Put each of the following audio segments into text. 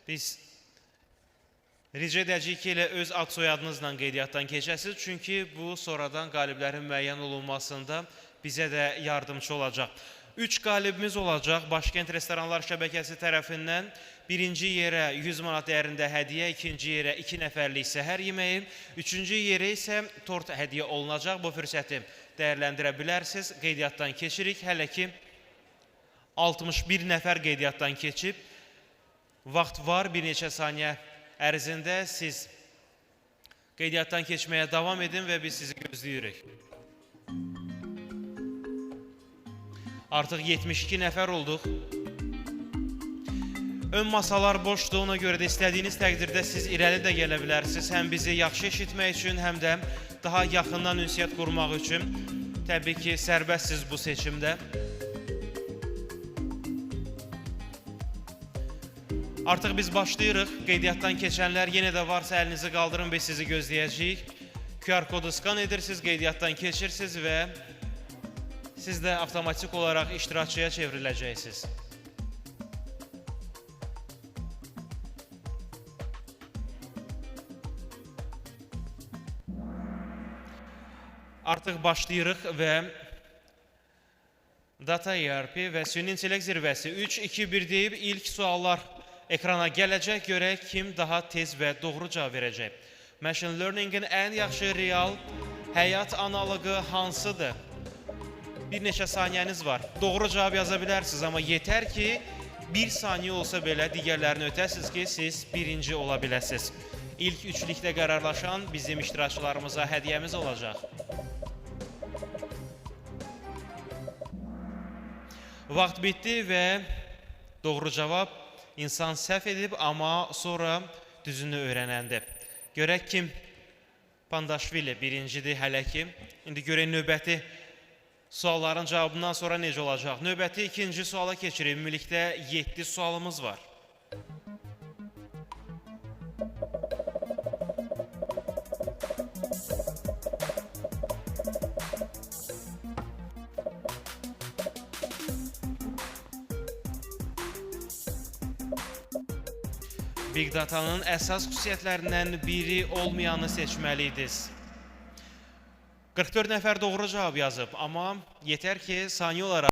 Biz rica edəcəyik ki, elə öz ad soyadınızla qeydiyyatdan keçəsiniz, çünki bu sonradan qaliblərin müəyyən olunmasında bizə də yardımcı olacaq. 3 qalibimiz olacaq Başkənd Restoranlar şəbəkəsi tərəfindən. Birinci yerə 100 manat dəyərində hədiyyə, ikinci yerə 2 nəfərlik səhər yeməyi, üçüncü yerə isə tort hədiyyə olunacaq. Bu fürsəti dəyərləndirə bilərsiniz. Qeydiyyatdan keçirik. Hələ ki 61 nəfər qeydiyyatdan keçib. Vaxt var, bir neçə saniyə ərzində siz qeydiyyatdan keçməyə davam edin və biz sizi gözləyirik. Artıq 72 nəfər olduq. Ön masalar boşdur, ona görə də istədiyiniz təqdirdə siz irəli də gələ bilərsiniz. Həm bizi yaxşı eşitmək üçün, həm də daha yaxından ünsiyyət qurmaq üçün. Təbii ki, sərbəstsiz bu seçimdə. Artıq biz başlayırıq. Qeydiyyatdan keçənlər yenə də varsa əlinizi qaldırın, biz sizi gözləyəcəyik. QR kodu skan edirsiniz, qeydiyyatdan keçirsiniz və siz də avtomatik olaraq iştirakçıya çevriləcəksiniz. Artıq başlayırıq və Data ERP və Süni İntellekt Zirvəsi 3-2-1 deyib ilk suallar ekrana gələcək, görək kim daha tez və doğru cavab verəcək. Machine Learning-in ən yaxşı real həyat analogu hansıdır? Bir neçə saniyəniz var. Doğru cavab yaza bilərsiniz, amma yetər ki, bir saniyə olsa belə digərlərini ötəsiniz ki, siz birinci ola biləsiniz. İlk üçlükdə qərarlaşan bizim iştirakçılarımıza hədiyyəmiz olacaq. Vaxt bitdi və doğru cavab insan səhv edib, amma sonra düzünü öyrənəndi. Görək kim? Pandaşvili birincidir hələ ki. İndi görək növbəti sualların cavabından sonra necə olacaq? Növbəti ikinci suala keçirik. Ümumilikdə 7 sualımız var. Big Data'nın əsas xüsusiyyətlərindən biri olmayanı seçməliydiniz. 44 nəfər doğru cavab yazıb, amma yetər ki, saniyə olaraq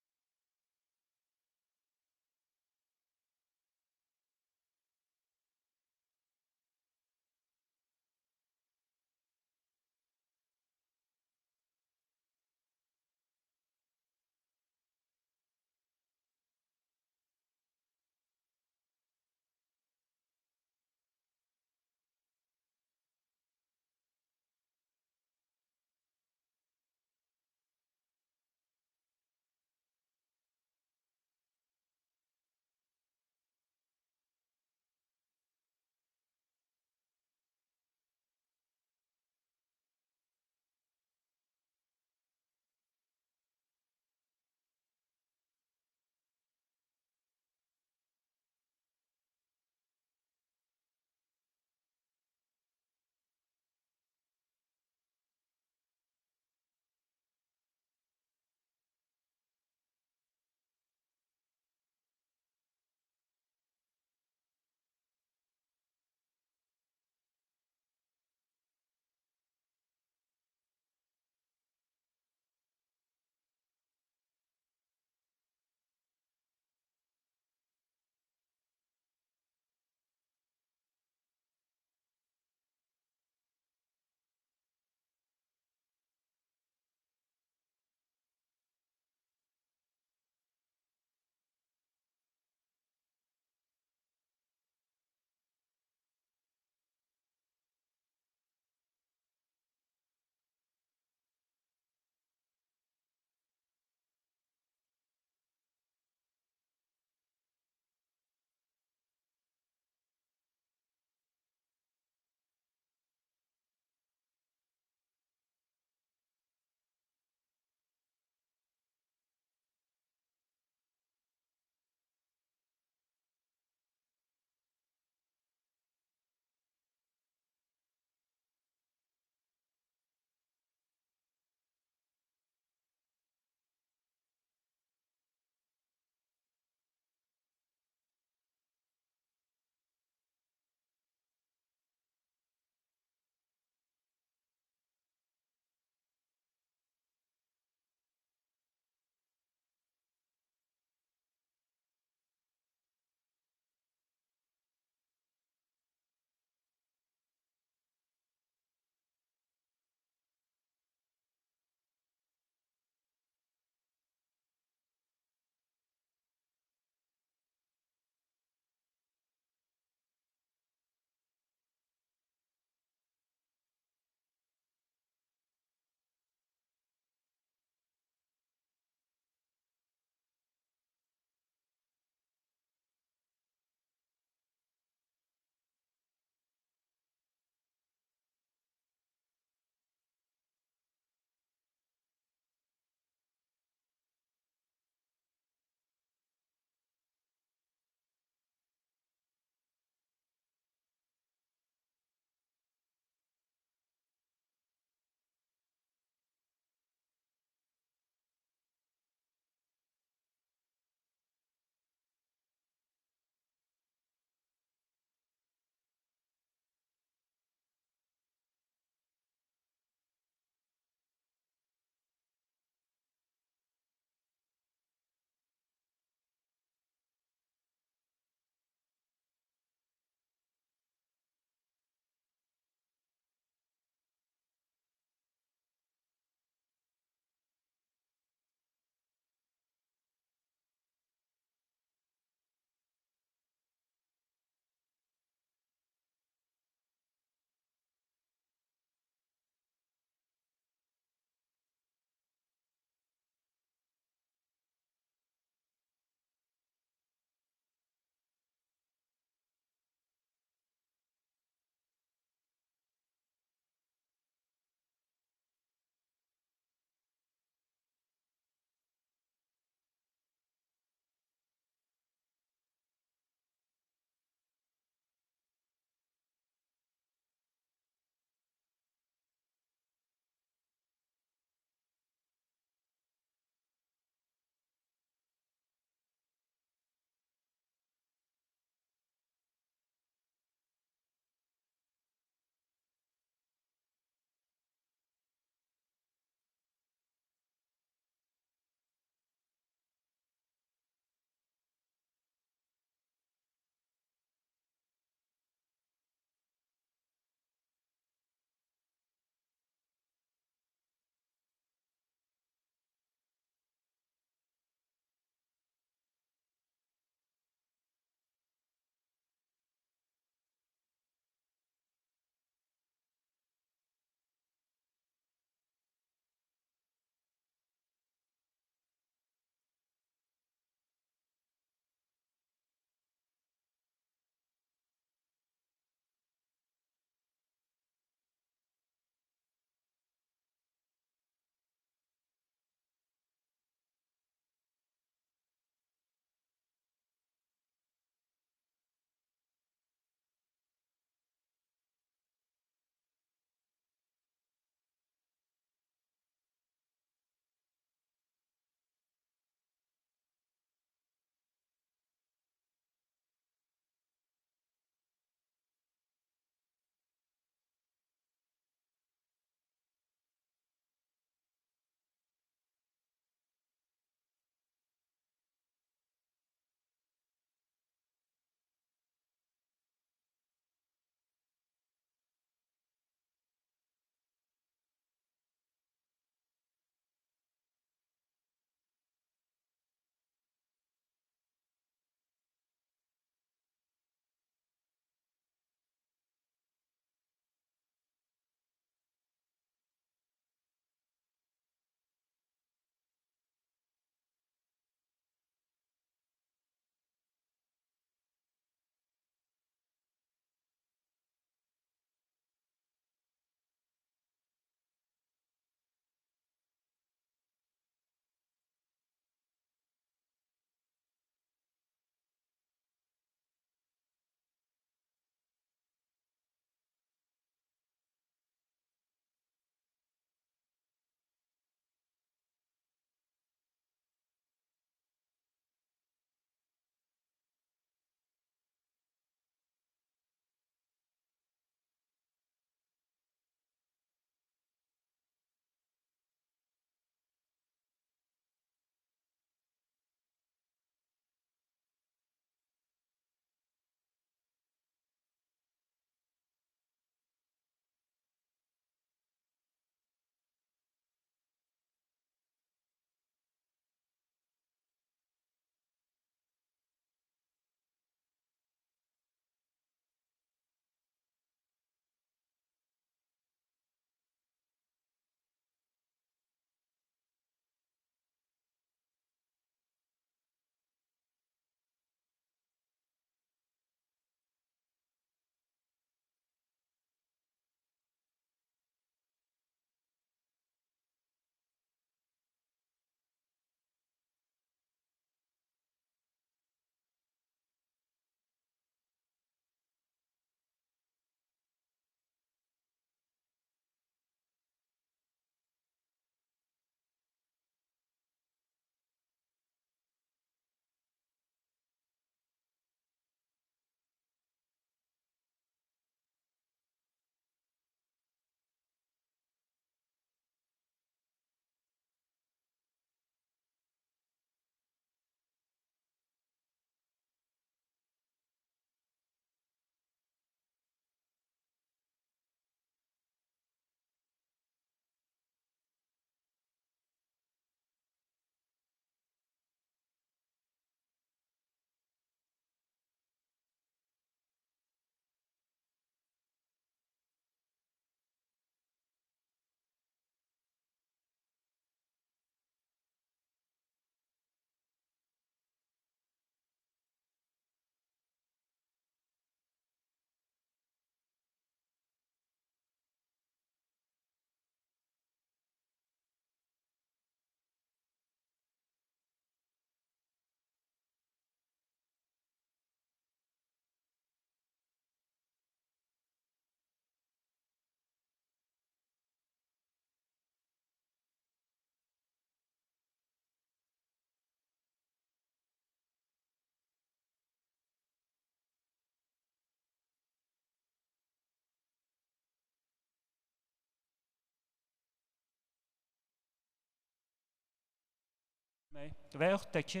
Və yaxud da ki,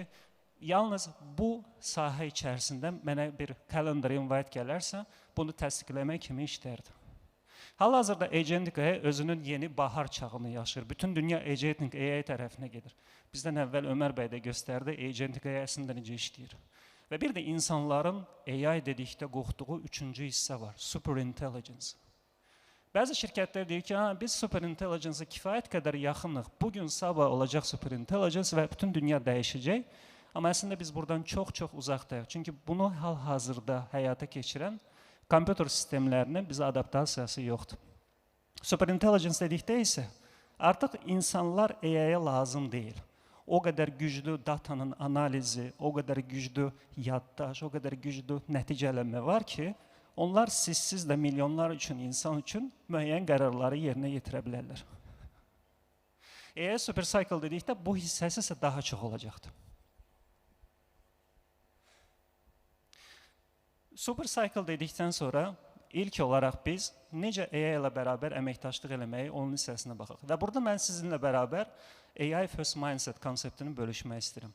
yalnız bu sahə içərisində mənə bir calendar invite gələrsə, bunu təsdiqləmək kimi işlərdir. Hal-hazırda Agentic AI özünün yeni bahar çağını yaşayır. Bütün dünya Agentic AI tərəfinə gedir. Bizdən əvvəl Ömər bəy də göstərdi, Agentic AI əslində necə işləyir. Və bir də insanların AI dedikdə qorxduğu üçüncü hissə var, superintelligence. Bəzi şirkətlər deyir ki, biz superintelligence-a kifayət qədər yaxınıq. Bugün sabah olacaq superintelligence və bütün dünya dəyişəcək. Amma əslində biz buradan çox-çox uzaqdayıq. Çünki bunu hal-hazırda həyata keçirən kompüter sistemlərinin bizə adaptasiyası yoxdur. Superintelligence dedikdə isə artıq insanlar AI-ya lazım deyil. O qədər güclü datanın analizi, o qədər güclü yaddaş, o qədər güclü nəticələnmə var ki, onlar sizsiz də milyonlar üçün, insan üçün müəyyən qərarları yerinə yetirə bilərlər. AI supercycle dedikdə bu hissəsi isə daha çox olacaqdır. Supercycle dedikdən sonra ilk olaraq biz necə AI ilə bərabər əməkdaşlıq eləməyi onun hissəsinə baxaq. Və burada mən sizinlə bərabər AI First Mindset konseptini bölüşmək istəyirəm.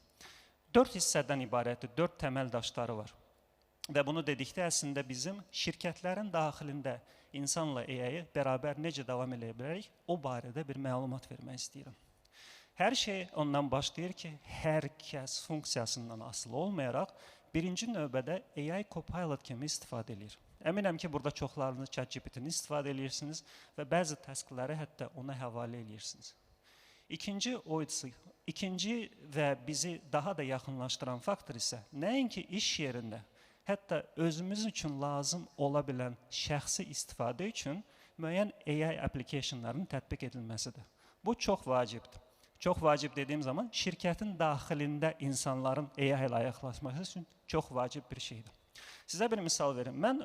4 hissədən ibarətdir, 4 təməl daşları var. Və bunu dedikdə əslində bizim şirkətlərin daxilində insanla AI-yi bərabər necə davam edə bilərik, o barədə bir məlumat vermək istəyirəm. Hər şey ondan başlayır ki, hər kəs funksiyasından asılı olmayaraq, birinci növbədə AI Copilot kimi istifadə edir. Əminəm ki, burada çoxlarınız ChatGPT-ni istifadə edirsiniz və bəzi taskları hətta ona həvalə edirsiniz. İkinci və bizi daha da yaxınlaşdıran faktor isə nəinki iş yerində, hətta özümüz üçün lazım ola bilən şəxsi istifadə üçün müəyyən AI applicationların tətbiq edilməsidir. Bu çox vacibdir. Çox vacib dediyim zaman şirkətin daxilində insanların AI ilə ayaqlaşması üçün çox vacib bir şeydir. Sizə bir misal verim. Mən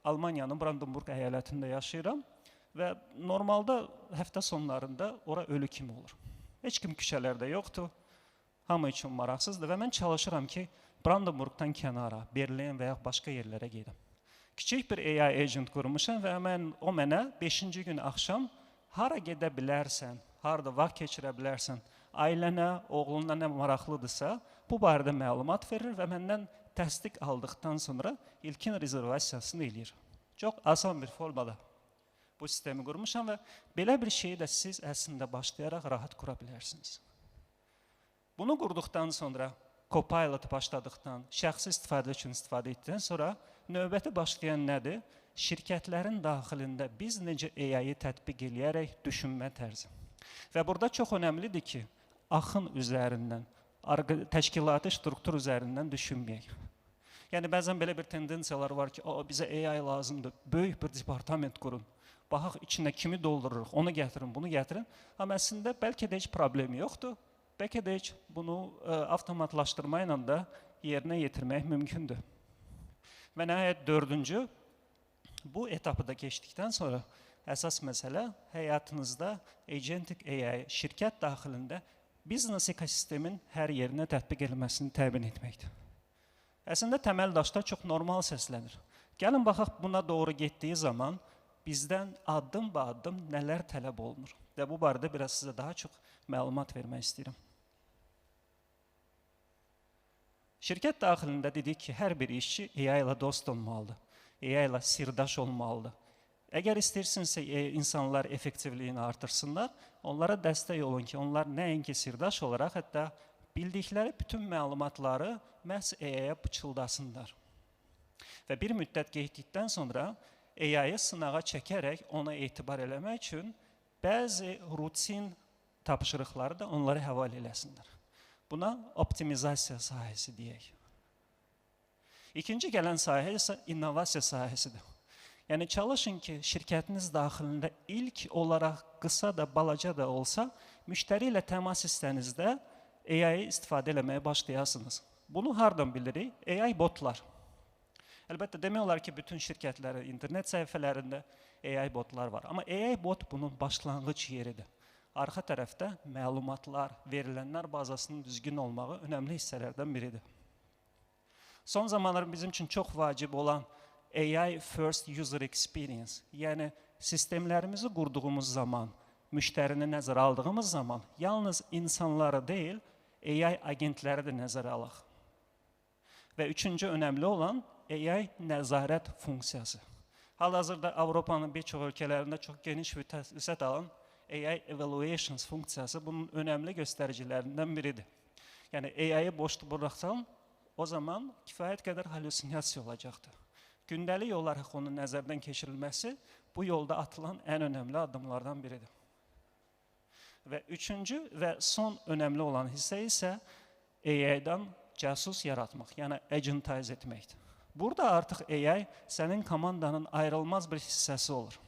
Almaniyanın Brandenburg əyalətində yaşayıram və normalda həftə sonlarında ora ölü kimi olur. Heç kim küçələrdə yoxdur, hamı üçün maraqsızdır və mən çalışıram ki, Brandenburgdan kənara, Berlin və ya başqa yerlərə gedim. Kiçik bir AI agent qurmuşam və o mənə 5-ci gün axşam hara gedə bilərsən, harada vaxt keçirə bilərsən, ailənə, oğluna nə maraqlıdırsa, bu barədə məlumat verir və məndən təsdiq aldıqdan sonra ilkin rezervasiyasını eləyir. Çox asan bir formada bu sistemi qurmuşam və belə bir şeyi də siz əslində başlayaraq rahat qura bilərsiniz. Bunu qurduqdan sonra Copilot başladıqdan, şəxsi istifadə üçün istifadə etdikdən sonra növbəti başlayan nədir? Şirkətlərin daxilində biz necə AI-yi tətbiq eləyərək düşünmə tərzi. Və burada çox önəmlidir ki, axın üzərindən, təşkilati struktur üzərindən düşünməyək. Yəni, bəzən belə bir tendensiyalar var ki, bizə AI lazımdır, böyük bir departament qurun, baxaq içində kimi doldururuq, onu gətirin, bunu gətirin. Amma əslində bəlkə də heç problemi yoxdur. Bəlkə də heç bunu avtomatlaşdırmayla da yerinə yetirmək mümkündür. Və nəhayət dördüncü, bu etapı da keçdikdən sonra əsas məsələ həyatınızda Agentic AI şirkət daxilində biznes ekosistemin hər yerinə tətbiq edilməsini təmin etməkdir. Əslində təməl daşlar çox normal səslənir. Gəlin baxaq buna doğru getdiyi zaman bizdən addım-ba-addım nələr tələb olunur. Və bu barədə biraz sizə daha çox məlumat vermək istəyirəm. Şirkət daxilində dedik ki, hər bir işçi AI ilə dost olmalıdır, AI ilə sirdaş olmalıdır. Əgər istəyirsinizsə insanlar effektivliyini artırsınlar, onlara dəstək olun ki, onlar nəinki sirdaş olaraq, hətta bildikləri bütün məlumatları məhz AI-ya pıçıldasınlar. Və bir müddət getdikdən sonra AI-yı sınağa çəkərək ona etibar eləmək üçün bəzi rutin tapşırıqları da onlara həvalə eləsinlər. Buna optimizasiya sahəsi deyək. İkinci gələn sahə isə innovasiya sahəsidir. Yəni, çalışın ki, şirkətiniz daxilində ilk olaraq qısa da, balaca da olsa, müştəri ilə təmas hissənizdə AI-yi istifadə eləməyə başlayasınız. Bunu hardan bilirik? AI botlar. Əlbəttə, demək olar ki, bütün şirkətlərin internet səhifələrində AI botlar var. Amma AI bot bunun başlanğıc yeridir. Arxa tərəfdə məlumatlar, verilənlər bazasının düzgün olmağı önəmli hissələrdən biridir. Son zamanlar bizim üçün çox vacib olan AI First User Experience, yəni sistemlərimizi qurduğumuz zaman, müştərini nəzərə aldığımız zaman yalnız insanları deyil, AI agentləri də nəzərə alaq. Və üçüncü önəmli olan AI nəzarət funksiyası. Hal-hazırda Avropanın bir çox ölkələrində çox geniş vüsət alan AI evaluations funksiyası bunun önəmli göstəricilərindən biridir. Yəni AI-yi boşda buraxsam, o zaman kifayət qədər halüsinasiya olacaqdır. Gündəlik olaraq onun nəzərdən keçirilməsi bu yolda atılan ən önəmli addımlardan biridir. Və üçüncü və son önəmli olan hissə isə AI-dan casus yaratmaq, yəni agentize etməkdir. Burada artıq AI sənin komandanın ayrılmaz bir hissəsi olur.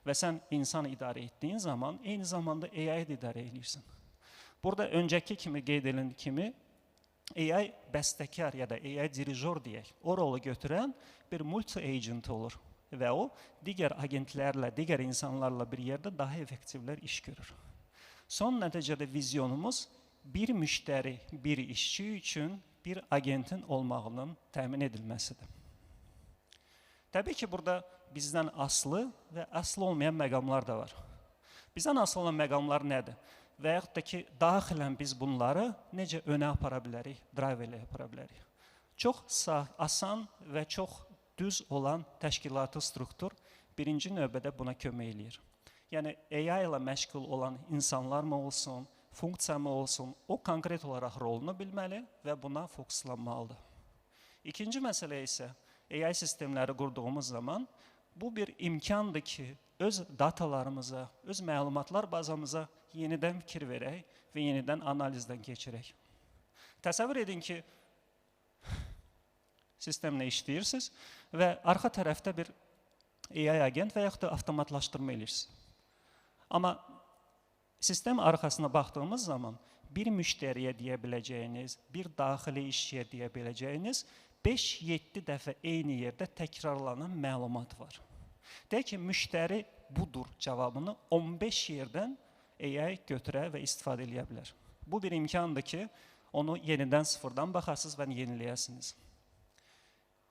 Və sən insan idarə etdiyin zaman, eyni zamanda AI-yi də idarə edirsən. Burada öncəki kimi qeyd edilən kimi, AI bəstəkar ya da AI dirijor deyək, o rolu götürən bir multi-agent olur. Və o, digər agentlərlə, digər insanlarla bir yerdə daha effektivlər iş görür. Son nəticədə vizyonumuz bir müştəri, bir işçi üçün bir agentin olmağının təmin edilməsidir. Təbii ki, burada bizdən aslı və aslı olmayan məqamlar da var. Bizdən aslı olan məqamlar nədir? Və yaxud da ki, daxilən biz bunları necə önə apara bilərik, drive ilə apara bilərik. Çox asan və çox düz olan təşkilatı struktur birinci növbədə buna kömək eləyir. Yəni, AI ilə məşğul olan insanlar mı olsun, funksiya mı olsun, o konkret olaraq rolunu bilməli və buna fokuslanmalıdır. İkinci məsələ isə AI sistemləri qurduğumuz zaman bu bir imkandır ki, öz datalarımıza, öz məlumatlar bazamıza yenidən fikir verək və yenidən analizdən keçirək. Təsəvvür edin ki, sistemlə işləyirsiniz və arxa tərəfdə bir AI agent və yaxud da avtomatlaşdırma edirsiniz. Amma sistem arxasına baxdığımız zaman bir müştəriyə deyə biləcəyiniz, bir daxili işçiyə deyə biləcəyiniz 5-7 dəfə eyni yerdə təkrarlanan məlumat var. Deyək ki, müştəri budur cavabını 15 yerdən AI götürə və istifadə edə bilər. Bu bir imkandır ki, onu yenidən sıfırdan baxasınız və yeniləyəsiniz.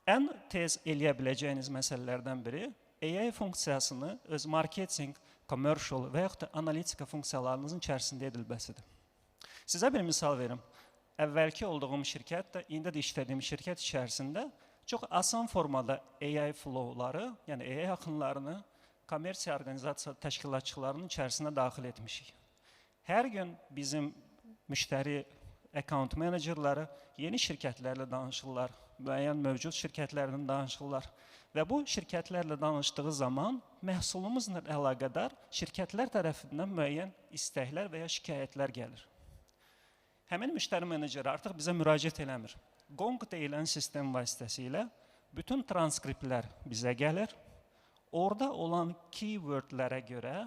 Ən tez eləyə biləcəyiniz məsələlərdən biri AI funksiyasını öz marketing, commercial və yaxud da analitika funksiyalarınızın içərisində edilməsidir. Sizə bir misal verim. Əvvəlki olduğum şirkət də, indi də işlədiyim şirkət içərisində çox asan formada AI flowları, yəni AI axınlarını kommersiya organizasiya təşkilatçılarının içərisinə daxil etmişik. Hər gün bizim müştəri account menecerləri yeni şirkətlərlə danışırlar, müəyyən mövcud şirkətlərlə danışırlar. Və bu şirkətlərlə danışdığı zaman məhsulumuzla əlaqədar şirkətlər tərəfindən müəyyən istəklər və ya şikayətlər gəlir. Həmin müştəri meneceri artıq bizə müraciət eləmir. Gong deyilən sistem vasitəsilə bütün transkriptlər bizə gəlir. Orada olan keywordlərə görə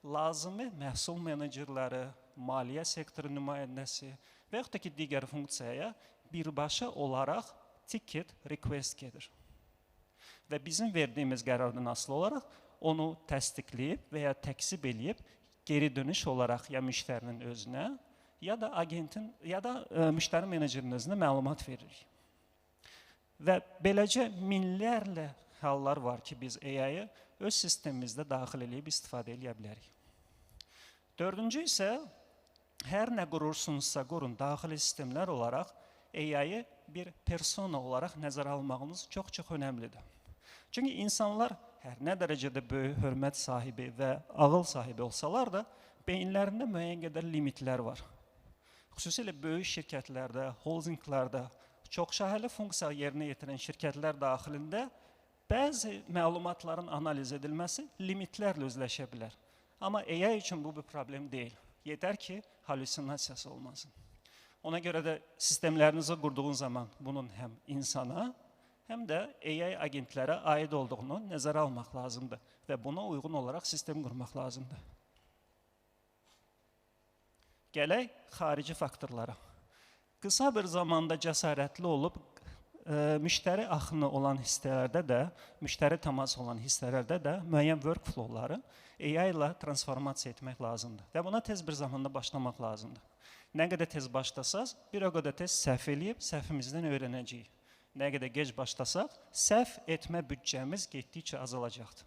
lazımi məhsul menecerləri, maliyyə sektoru nümayəndəsi və yaxud da ki, digər funksiyaya birbaşa olaraq ticket request gedir. Və bizim verdiyimiz qərardan asılı olaraq onu təsdiqləyib və ya təksib eləyib geri dönüş olaraq ya müştərinin özünə, ya da agentin, ya da müştəri menecerinin özünə məlumat veririk. Və beləcə minlərlə hallar var ki, biz AI-yı öz sistemimizdə daxil edib istifadə edə bilərik. Dördüncü isə, hər nə qurursunuzsa qurun, daxili sistemlər olaraq AI-yı bir persona olaraq nəzərə almağınız çox-çox önəmlidir. Çünki insanlar hər nə dərəcədə böyük hörmət sahibi və ağıl sahibi olsalar da, beyinlərində müəyyən qədər limitlər var. Xüsusilə böyük şirkətlərdə, holdinglərdə, çoxşaxəli funksiya yerinə yetirən şirkətlər daxilində bəzi məlumatların analiz edilməsi limitlərlə üzləşə bilər. Amma AI üçün bu bir problem deyil. Yetər ki, halüsinasiyası olmasın. Ona görə də sistemlərinizi qurduğun zaman bunun həm insana, həm də AI agentlərə aid olduğunu nəzərə almaq lazımdır və buna uyğun olaraq sistem qurmaq lazımdır. Gələk xarici faktorlara. Qısa bir zamanda cəsarətli olub, müştəri axını olan hissələrdə də, müştəri təması olan hissələrdə də müəyyən workflowları AI ilə transformasiya etmək lazımdır və buna tez bir zamanda başlamaq lazımdır. Nə qədər tez başlasaq, bir o qədər tez səhv eləyib, səhvimizdən öyrənəcəyik. Nə qədər gec başlasaq, səhv etmə büdcəmiz getdikcə azalacaqdır.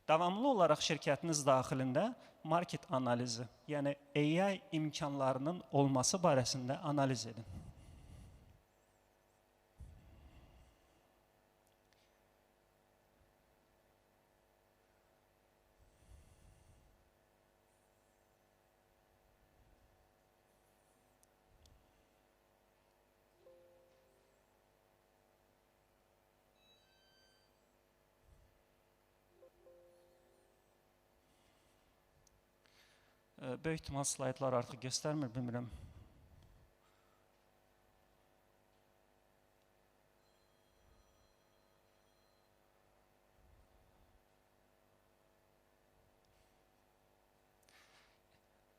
Davamlı olaraq şirkətiniz daxilində market analizi, yəni AI imkanlarının olması barəsində analiz edin. Böyük ihtimal slaydlar artıq göstərmir, bilmirəm.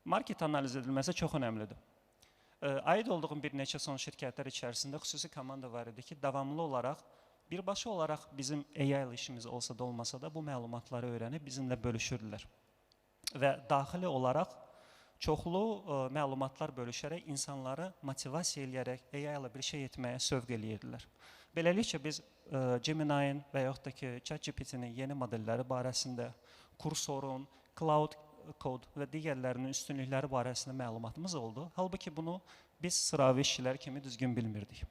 Market analiz edilməsi çox önəmlidir. Aid olduğum bir neçə son şirkətlər içərisində xüsusi komanda var idi ki, davamlı olaraq, birbaşa olaraq bizim AI ilə işimiz olsa da olmasa da bu məlumatları öyrənib bizimlə bölüşürdülər. Və daxili olaraq çoxlu məlumatlar bölüşərək insanları motivasiya eləyərək AI ilə bir şey etməyə sövq eləyirdilər. Beləliklə biz Gemini-in və yaxud da ki ChatGPT-nin yeni modelləri barəsində, Cursor'un, Cloud Code və digərlərinin üstünlükləri barəsində məlumatımız oldu. Halbuki bunu biz sıravi işçilər kimi düzgün bilmirdik.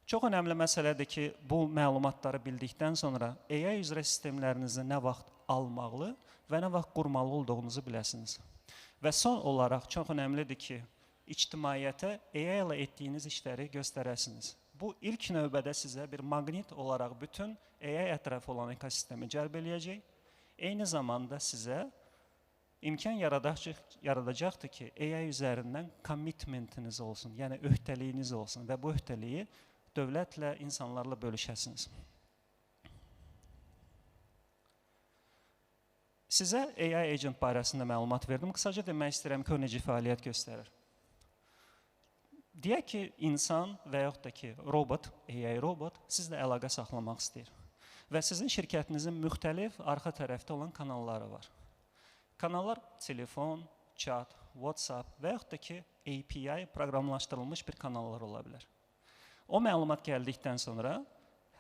Çox önəmli məsələdir ki, bu məlumatları bildikdən sonra AI üzrə sistemlərinizi nə vaxt almalı və nə vaxt qurmalı olduğunuzu biləsiniz. Və son olaraq çox önəmlidir ki, ictimaiyyətə AI ilə etdiyiniz işləri göstərəsiniz. Bu ilk növbədə sizə bir maqnit olaraq bütün AI ətrafı olan ekosistemi cəlb eləyəcək. Eyni zamanda sizə imkan yaradacaqdır ki, AI üzərindən commitmentiniz olsun, yəni öhdəliyiniz olsun və bu öhdəliyi dövlətlə, insanlarla bölüşəsiniz. Sizə AI agent barəsində məlumat verdim. Qısaca demək istəyirəm ki, o necə fəaliyyət göstərir. Deyək ki, insan və yaxud da ki, robot, AI robot sizlə əlaqə saxlamaq istəyir. Və sizin şirkətinizin müxtəlif arxa tərəfdə olan kanalları var. Kanallar telefon, chat, WhatsApp və yaxud da ki, API proqramlaşdırılmış bir kanallar ola bilər. O məlumat gəldikdən sonra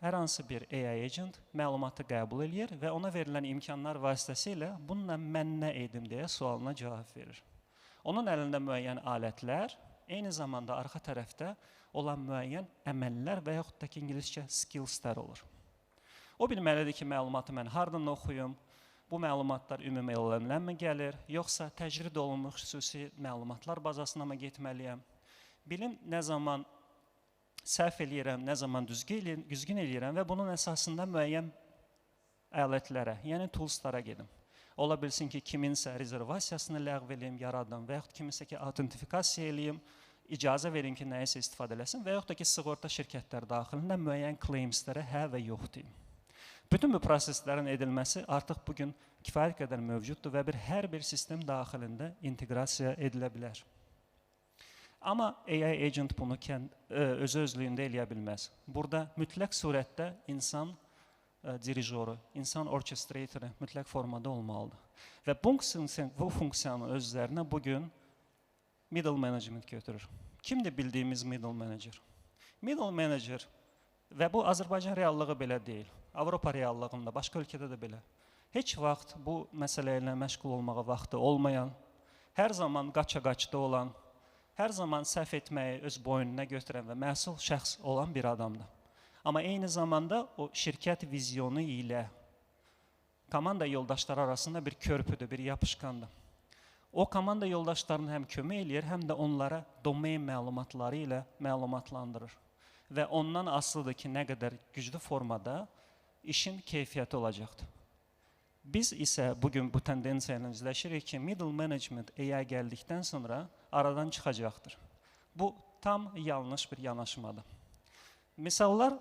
hər hansı bir AI agent məlumatı qəbul edir və ona verilən imkanlar vasitəsilə bununla mən nə edim deyə sualına cavab verir. Onun əlində müəyyən alətlər, eyni zamanda arxa tərəfdə olan müəyyən əməllər və yaxud da ki, ingiliscə skillslər olur. O bilməlidir ki, məlumatı mən hardan oxuyum, bu məlumatlar ümumi LLM-ləmi gəlir, yoxsa təcrid olunmuş xüsusi məlumatlar bazasına mı getməliyəm? Bilim nə zaman səhv eləyirəm, nə zaman düzgün eləyirəm və bunun əsasında müəyyən ələtlərə, yəni toolslara gedim. Ola bilsin ki, kiminsə rezervasiyasını ləğv eləyim, yaradım və yaxud kiminsə ki, autentifikasiya eləyim, icazə verim ki, nəyisə istifadə eləsin və yaxud da ki, sığorta şirkətləri daxilində müəyyən claimslərə hə və yox deyim. Bütün bu proseslərin edilməsi artıq bugün kifayət qədər mövcuddur və hər bir sistem daxilində inteqrasiya edilə bilər. Amma AI agent bunu özü-özlüyündə eləyə bilməz. Burada mütləq surətdə insan dirijoru, insan orkestratoru mütləq formada olmalıdır. Və bu funksiyanın özlərinə bugün middle management götürür. Kimdir bildiyimiz middle manager? Middle manager və bu Azərbaycan reallığı belə deyil. Avropa reallığında, başqa ölkədə də belə. Heç vaxt bu məsələ ilə məşğul olmağa vaxtı olmayan, hər zaman qaça-qaçda olan, hər zaman səhv etməyi öz boynuna götürən və məsul şəxs olan bir adamdır. Amma eyni zamanda o şirkət vizyonu ilə komanda yoldaşları arasında bir körpüdür, bir yapışqandır. O komanda yoldaşlarını həm kömək eləyir, həm də onlara domain məlumatları ilə məlumatlandırır. Və ondan asılıdır ki, nə qədər güclü formada işin keyfiyyəti olacaqdır. Biz isə bugün bu tendensiya ilə üzləşirik ki, middle management AI gəldikdən sonra aradan çıxacaqdır. Bu tam yanlış bir yanaşmadır. Misallar,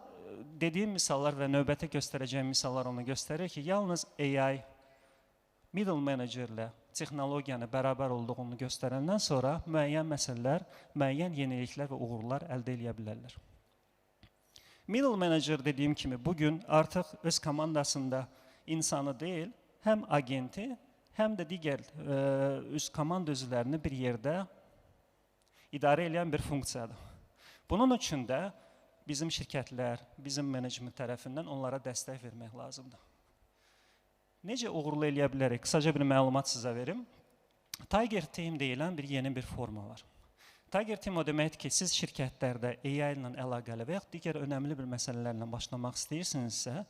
dediyim misallar və növbətə göstərəcəyim misallar onu göstərir ki, yalnız AI middle managerlə texnologiyanı bərabər olduğunu göstərəndən sonra müəyyən məsələlər, müəyyən yeniliklər və uğurlar əldə edə bilərlər. Middle manager dediyim kimi bugün artıq öz komandasında insanı deyil, həm agenti, həm də digər öz komanda üzvlərini bir yerdə idarə edən bir funksiyadır. Bunun üçün də bizim şirkətlər, bizim menecment tərəfindən onlara dəstək vermək lazımdır. Necə uğurlu eləyə bilərik? Qısaca bir məlumat sizə verim. Tiger Team deyilən bir yeni bir forma var. Tiger Team o deməkdir ki, siz şirkətlərdə AI ilə əlaqəli və yaxud digər önəmli bir məsələlərlə başlamaq istəyirsinizsə,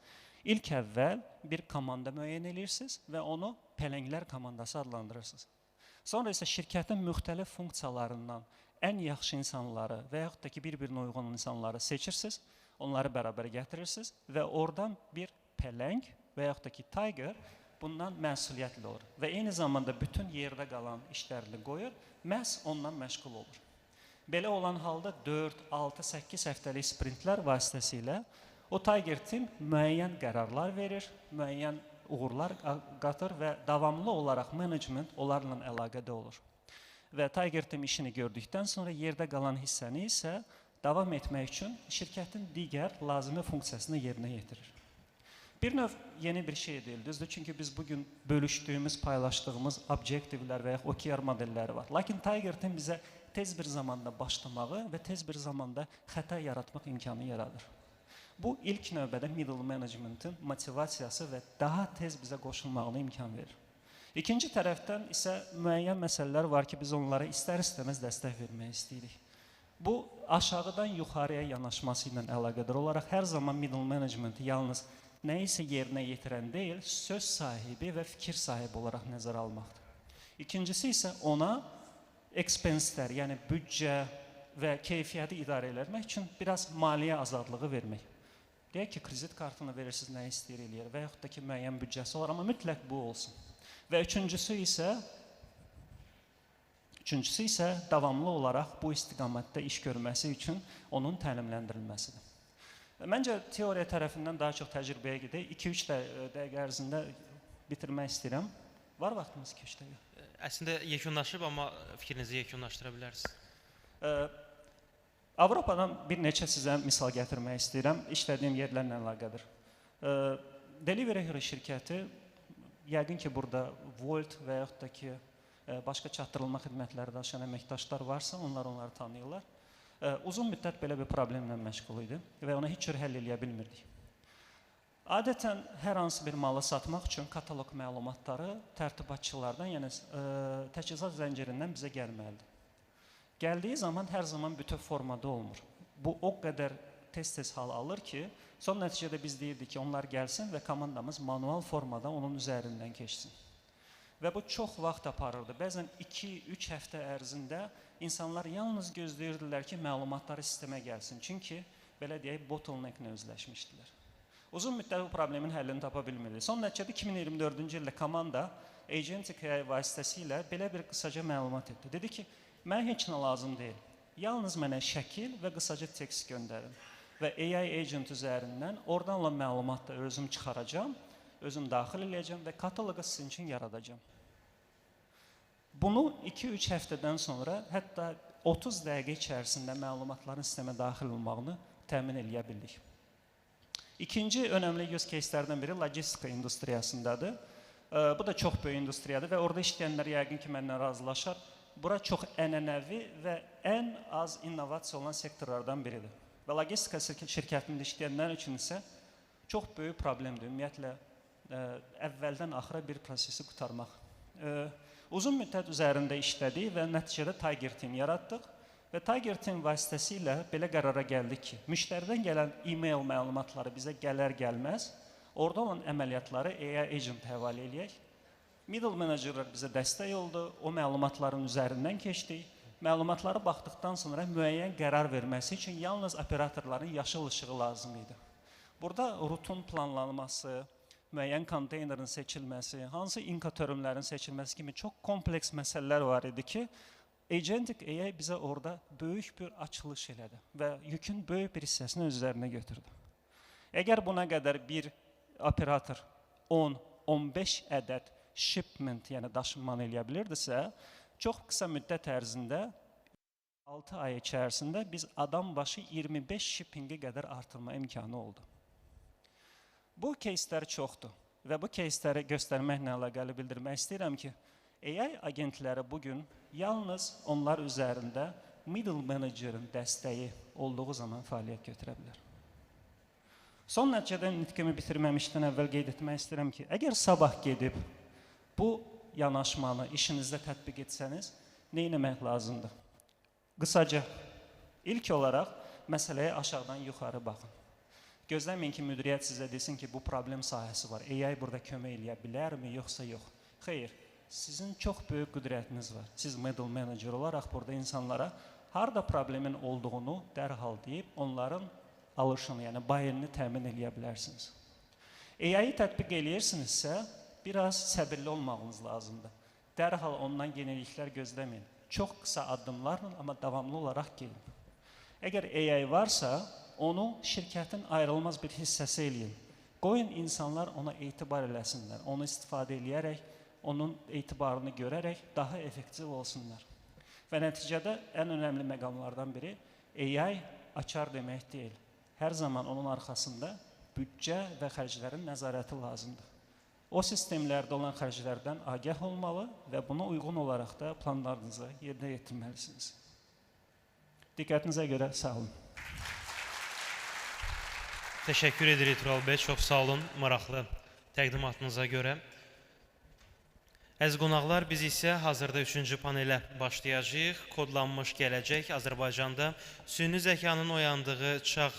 ilk əvvəl bir komanda müəyyən edirsiniz və onu pələnglər komandası adlandırırsınız. Sonra isə şirkətin müxtəlif funksiyalarından ən yaxşı insanları və yaxud da ki, bir-birinə uyğun insanları seçirsiniz, onları bərabər gətirirsiniz və oradan bir pələng və yaxud da ki, Tiger bundan məsuliyyətli olur və eyni zamanda bütün yerdə qalan işlərini qoyur, məhz ondan məşğul olur. Belə olan halda 4, 6, 8 həftəlik sprintlər vasitəsilə o Tiger Team müəyyən qərarlar verir, müəyyən uğurlar qatır və davamlı olaraq menecment onlarla əlaqədə olur. Və Tiger Team işini gördükdən sonra yerdə qalan hissəni isə davam etmək üçün şirkətin digər lazımi funksiyasını yerinə yetirir. Bir növ yeni bir şey deyil, düzdür? Çünki biz bugün bölüşdüyümüz, paylaşdığımız objektivlər və ya OKR modelləri var. Lakin Tiger Team bizə tez bir zamanda başlamağı və tez bir zamanda xəta yaratmaq imkanı yaradır. Bu ilk növbədə middle managementin motivasiyası və daha tez bizə qoşulmağına imkan verir. İkinci tərəfdən isə müəyyən məsələlər var ki, biz onlara istər-istəməz dəstək vermək istəyirik. Bu, aşağıdan yuxarıya yanaşması ilə əlaqədar olaraq hər zaman middle managementi yalnız nə isə yerinə yetirən deyil, söz sahibi və fikir sahibi olaraq nəzərə almaqdır. İkincisi isə ona expense-lər, yəni büdcə və keyfiyyəti idarə etmək üçün biraz maliyyə azadlığı vermək. Deyək ki, kredit kartını verirsiniz, nə istəyir eləyir və yaxud da ki, müəyyən büdcəsi olar, amma mütləq bu olsun. Və üçüncüsü isə davamlı olaraq bu istiqamətdə iş görməsi üçün onun təlimləndirilməsidir. Məncə, teoriya tərəfindən daha çox təcrübəyə gedək. 2-3 dəqiqə ərzində bitirmək istəyirəm. Var vaxtımız 2-3 dəqiqə? Əslində yekunlaşıb, amma fikrinizi yekunlaşdıra bilərsiniz. Avropadan bir neçə sizə misal gətirmək istəyirəm. İşlədiyim yerlərlə əlaqədir. Delivery Hero şirkəti, yəqin ki, burada Volt və yaxud da ki, başqa çatdırılma xidmətləri daşıyan əməkdaşlar varsa, onları tanıyırlar. Uzun müddət belə bir problemlə məşğul idi və ona heç cür həll eləyə bilmirdik. Adətən hər hansı bir malı satmaq üçün kataloq məlumatları tərtibatçılardan, yəni təchizat zəncirindən bizə gəlməlidir. Gəldiyi zaman hər zaman bütöv formada olmur. Bu o qədər tez-tez hal alır ki, son nəticədə biz deyirdik ki, onlar gəlsin və komandamız manual formada onun üzərindən keçsin. Və bu çox vaxt aparırdı. Bəzən 2-3 həftə ərzində insanlar yalnız gözləyirdilər ki, məlumatları sistemə gəlsin. Çünki, belə deyək, bottleneck-nə özləşmişdilər. Uzun müddət bu problemin həllini tapa bilmirdi. Son nəticədə 2024-cü ildə komanda Agentic AI vasitəsilə belə bir qısaca məlumat etdi. Dedi ki, mənə heç nə lazım deyil. Yalnız mənə şəkil və qısaca tekst göndərin. Və AI agent üzərindən oradan olan məlumatda özüm çıxaracam, özüm daxil eləyəcəm və kataloqu sizin üçün yaradacam. Bunu 2-3 həftədən sonra, hətta 30 dəqiqə içərisində məlumatların sistemə daxil olmağını təmin eləyə bildik. İkinci önəmli use case-lərdən biri logistika industriyasındadır. Bu da çox böyük industriyadır və orada işləyənlər yəqin ki, mənlə razılaşar. Bura çox ənənəvi və ən az innovasiya olan sektorlardan biridir. Və logistika şirkətində işləyənlər üçün isə çox böyük problemdir. Ümumiyyətlə, əvvəldən axıra bir prosesi qutarmaq. Uzun müddət üzərində işlədik və nəticədə Tiger Team yaratdıq və Tiger Team vasitəsilə belə qərara gəldik ki, müştəridən gələn e-mail məlumatları bizə gələr-gəlməz, orada olan əməliyyatları AI agent həvalə eləyək. Middle managerlər bizə dəstək oldu, o məlumatların üzərindən keçdik. Məlumatları baxdıqdan sonra müəyyən qərar verməsi üçün yalnız operatorların yaşıl işığı lazım idi. Burada rutun planlanması, müəyyən konteynerin seçilməsi, hansı inkatörümlərin seçilməsi kimi çox kompleks məsələlər var idi ki, Agentic AI bizə orada böyük bir açılış elədi və yükün böyük bir hissəsini öz üzərinə götürdü. Əgər buna qədər bir operator 10-15 ədəd shipment, yəni daşınmanı eləyə bilirdisə, çox qısa müddət ərzində 6 ay içərisində biz adam başı 25 shippingi qədər artırma imkanı oldu. Bu кейslər çoxdur və bu keysləri göstərməklə əlaqəli bildirmək istəyirəm ki, AI agentləri bugün yalnız onlar üzərində middle managerin dəstəyi olduğu zaman fəaliyyət götürə bilər. Son nəticədə nitqimi bitirməmişdən əvvəl qeyd etmək istəyirəm ki, əgər sabah gedib bu yanaşmanı işinizdə tətbiq etsəniz, nə etmək lazımdır? Qısaca, ilk olaraq məsələyə aşağıdan yuxarı baxın. Gözləməyin ki, müdiriyyət sizə desin ki, bu problem sahəsi var. AI burada kömək eləyə bilərmi, yoxsa yox? Xeyr, sizin çox böyük qüdrətiniz var. Siz middle manager olaraq burada insanlara harada problemin olduğunu dərhal deyib, onların alışını, yəni buy-inini təmin eləyə bilərsiniz. AI-yi tətbiq eləyirsinizsə, biraz səbirli olmağınız lazımdır. Dərhal ondan yeniliklər gözləməyin. Çox qısa addımlarla, amma davamlı olaraq gelin. Əgər AI varsa, onu şirkətin ayrılmaz bir hissəsi eləyin. Qoyun insanlar ona etibar eləsinlər, onu istifadə eləyərək, onun etibarını görərək daha effektiv olsunlar. Və nəticədə ən önəmli məqamlardan biri AI açar demək deyil. Hər zaman onun arxasında büdcə və xərclərin nəzarəti lazımdır. O sistemlərdə olan xərclərdən agah olmalı və buna uyğun olaraq da planlarınızı yerinə yetirməlisiniz. Diqqətinizə görə sağ olun. Təşəkkür edirik Tural bəy, çox sağ olun maraqlı təqdimatınıza görə. Əziz qonaqlar, biz isə hazırda 3-cü panelə başlayacağıq. Kodlanmış gələcək Azərbaycanda süni zəkanın oyandığı çağ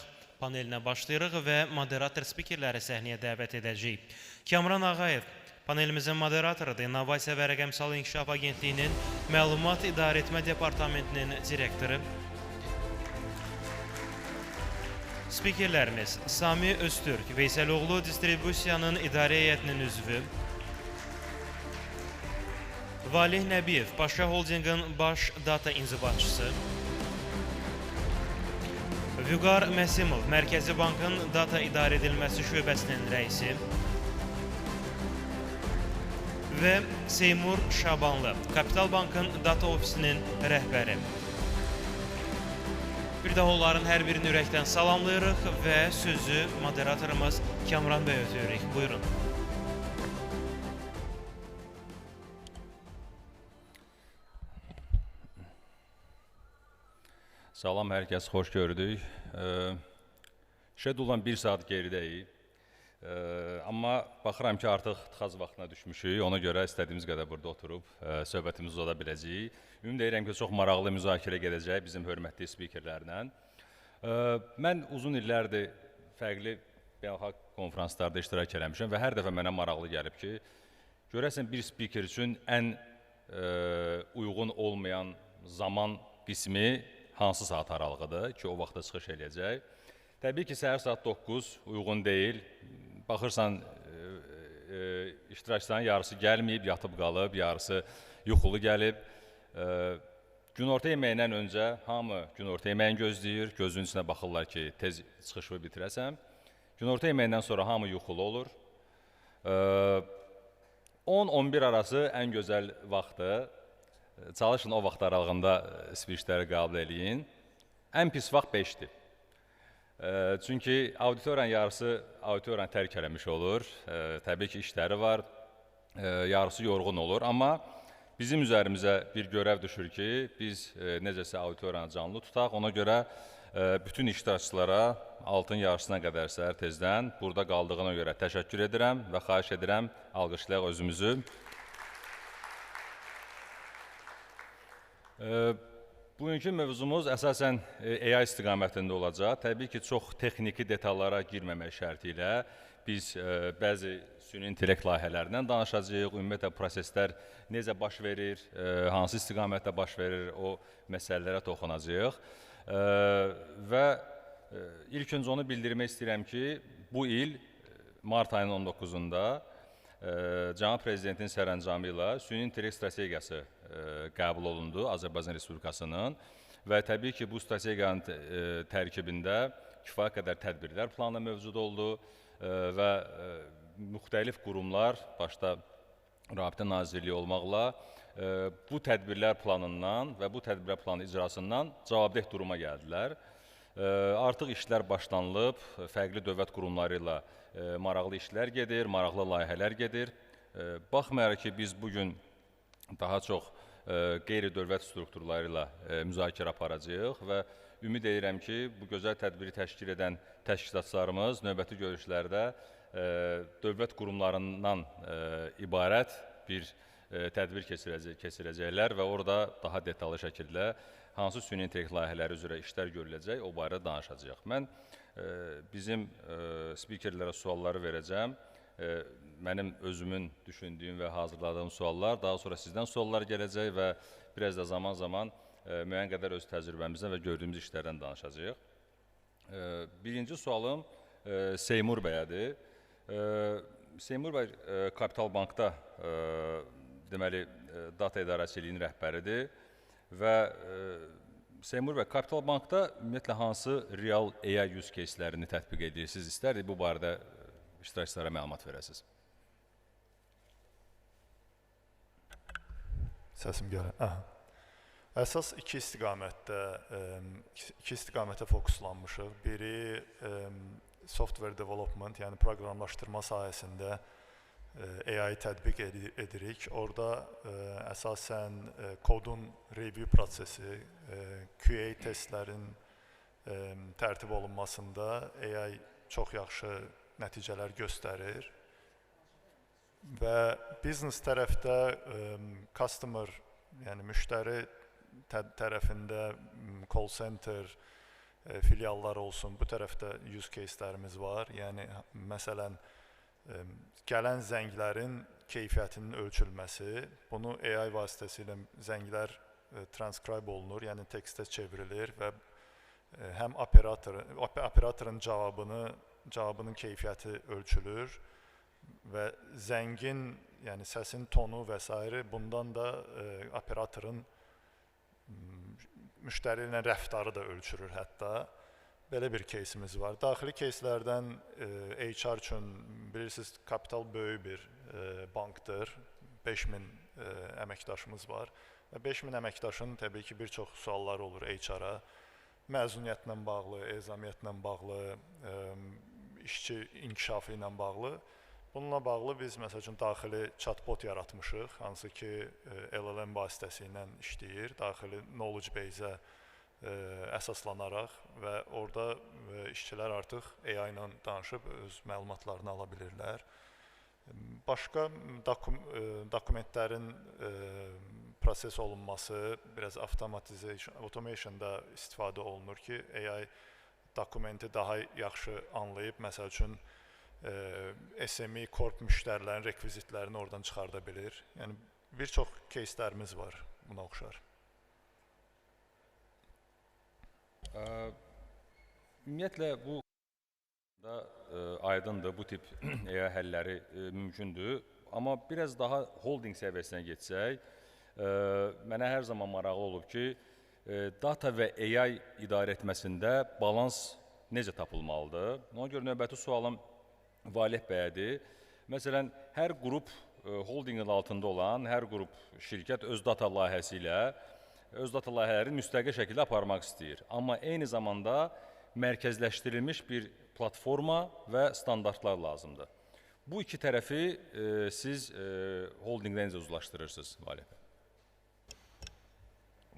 panelinə başlayırıq və moderator spikerləri səhnəyə dəvət edəcəyik. Kamran Ağayev panelimizin moderatorudur, İnnovasiya və Rəqəmsal İnkişaf Agentliyinin Məlumat İdarəetmə Departamentinin direktoru. Spikerlərimiz Sami Öztürk, Veysəloğlu Distribusiyanın İdarə Heyətinin üzvü, Valih Nəbiyev, Paşa Holdingin baş data inzibatçısı, Vüqar Məsimov, Mərkəzi Bankın data idarə edilməsi şöbəsinin rəisi və Seymur Şabanlı, Kapital Bankın data ofisinin rəhbəri. Bir daha onların hər birini ürəkdən salamlayırıq və sözü moderatorumuz Kamran bəy ötürürük. Buyurun. Salam, hər kəs xoş gördük. Şeduldan 1 saat geridəyik. Amma baxıram ki, artıq tıxac vaxtına düşmüşük. Ona görə istədiyimiz qədər burada oturub söhbətimizi uzada biləcəyik. Ümid edirəm ki, çox maraqlı müzakirə gedəcək bizim hörmətli spikerlərlə. Mən uzun illərdir fərqli beynəlxalq konferanslarda iştirak eləmişəm və hər dəfə mənə maraqlı gəlib ki, görəsən bir spiker üçün ən uyğun olmayan zaman qismi hansı saat aralığıdır ki, o vaxtda çıxış eləyəcək. Təbii ki, səhər saat 9 uyğun deyil. Baxırsan, iştirakçıların yarısı gəlməyib, yatıb qalıb, yarısı yuxulu gəlib. Günorta yeməyindən öncə hamı günorta yeməyini gözləyir, gözünün içinə baxırlar ki, tez çıxışı bitirəsəm. Günorta yeməyindən sonra hamı yuxulu olur. 10-11 arası ən gözəl vaxtdır. Çalışın o vaxt aralığında speechləri qəbul eləyin. Ən pis vaxt 5-dir. Çünki auditoriyanın yarısı auditoriyanı tərk eləmiş olur. Təbii ki, işləri var, yarısı yorğun olur. Amma bizim üzərimizə bir görəv düşür ki, biz necəsə auditoriyanı canlı tutaq. Ona görə bütün iştirakçılara altın yarısına qədər səhər tezdən burada qaldığına görə təşəkkür edirəm və xahiş edirəm, alqışlayaq özümüzü. Bugünkü mövzumuz əsasən AI istiqamətində olacaq. Təbii ki, çox texniki detallara girməmək şərti ilə biz bəzi süni intellekt layihələrindən danışacağıq, ümumiyyətlə proseslər necə baş verir, hansı istiqamətdə baş verir, o məsələlərə toxunacağıq. Və ilk öncə onu bildirmək istəyirəm ki, bu il mart ayının 19-da Cənab Prezidentin sərəncamı ilə süni intellekt strategiyası qəbul olundu Azərbaycan Respublikasının və təbii ki, bu strategiyanın tərkibində kifayət qədər tədbirlər planı mövcud oldu və müxtəlif qurumlar, başda Rabitə Nazirliyi olmaqla bu tədbirlər planından və bu tədbirlər planı icrasından cavabdeh duruma gəldilər. Artıq işlər başlanılıb, fərqli dövlət qurumları ilə maraqlı işlər gedir, maraqlı layihələr gedir. Baxmayaraq ki, biz bugün daha çox qeyri-dövlət strukturları ilə müzakirə aparacağıq və ümid edirəm ki, bu gözəl tədbiri təşkil edən təşkilatçılarımız növbəti görüşlərdə dövlət qurumlarından ibarət bir tədbir keçirəcəklər və orada daha detallı şəkildə hansı süni intellekt layihələri üzrə işlər görüləcək, o barədə danışacağıq. Mən bizim spikerlərə sualları verəcəm. Mənim özümün düşündüyüm və hazırladığım suallar, daha sonra sizdən suallar gələcək və biraz da zaman-zaman müəyyən qədər öz təcrübəmizdən və gördüyümüz işlərdən danışacağıq. Birinci sualım Seymur bəyədir. Seymur bəy Kapital Bankda deməli data idarəçiliyinin rəhbəridir və Seymur bəy Kapital Bankda ümumiyyətlə hansı real AI use case-lərini tətbiq edirsiniz? İstərdik bu barədə iştirakçılara məlumat verəsiniz. Səsim gəlir. Əsas iki istiqamətə fokuslanmışıq. Biri software development, yəni proqramlaşdırma sahəsində AI tətbiq edirik. Orada əsasən kodun review prosesi, QA testlərin tərtib olunmasında AI çox yaxşı nəticələr göstərir. Və biznes tərəfdə customer, yəni müştəri tərəfində call center filiallar olsun, bu tərəfdə use case-lərimiz var. Yəni, məsələn, gələn zənglərin keyfiyyətinin ölçülməsi, bunu AI vasitəsilə zənglər transcribe olunur, yəni tekstə çevrilir və həm operatorun cavabının keyfiyyəti ölçülür və zəngin, yəni səsin tonu və s. bundan da operatorun müştəri ilə rəftarı da ölçülür hətta. Belə bir keysimiz var. Daxili keyslərdən HR üçün bilirsiniz, Kapital böyük bir bankdır. 5000 əməkdaşımız var. Və 5000 əməkdaşın təbii ki, bir çox sualları olur HR-a. Məzuniyyətlə bağlı, ezamiyyətlə bağlı, işçi inkişafı ilə bağlı. Bununla bağlı biz məsəl üçün daxili chatbot yaratmışıq, hansı ki LLM vasitəsilə işləyir, daxili knowledge base-ə əsaslanaraq və orada işçilər artıq AI ilə danışıb öz məlumatlarını ala bilirlər. Başqa dokumentlərin proses olunması, biraz automationda istifadə olunur ki, AI dokumenti daha yaxşı anlayıb, məsəl üçün SME korp müştərilərin rekvizitlərini oradan çıxarda bilir. Yəni, bir çox keyslərimiz var buna oxşar. Ümumiyyətlə, bu da aydındır, bu tip AI həlləri mümkündür. Amma biraz daha holding səviyyəsinə geçsək, mənə hər zaman maraqlı olub ki, data və AI idarə etməsində balans necə tapılmalıdır? Ona görə növbəti sualım Valih bəyədir. Məsələn, hər qrup holdingin altında olan, hər qrup şirkət öz data layihəsi ilə öz data layihələrini müstəqil şəkildə aparmaq istəyir. Amma eyni zamanda mərkəzləşdirilmiş bir platforma və standartlar lazımdır. Bu iki tərəfi siz holdingdə necə uzlaşdırırsınız, Valih bəy?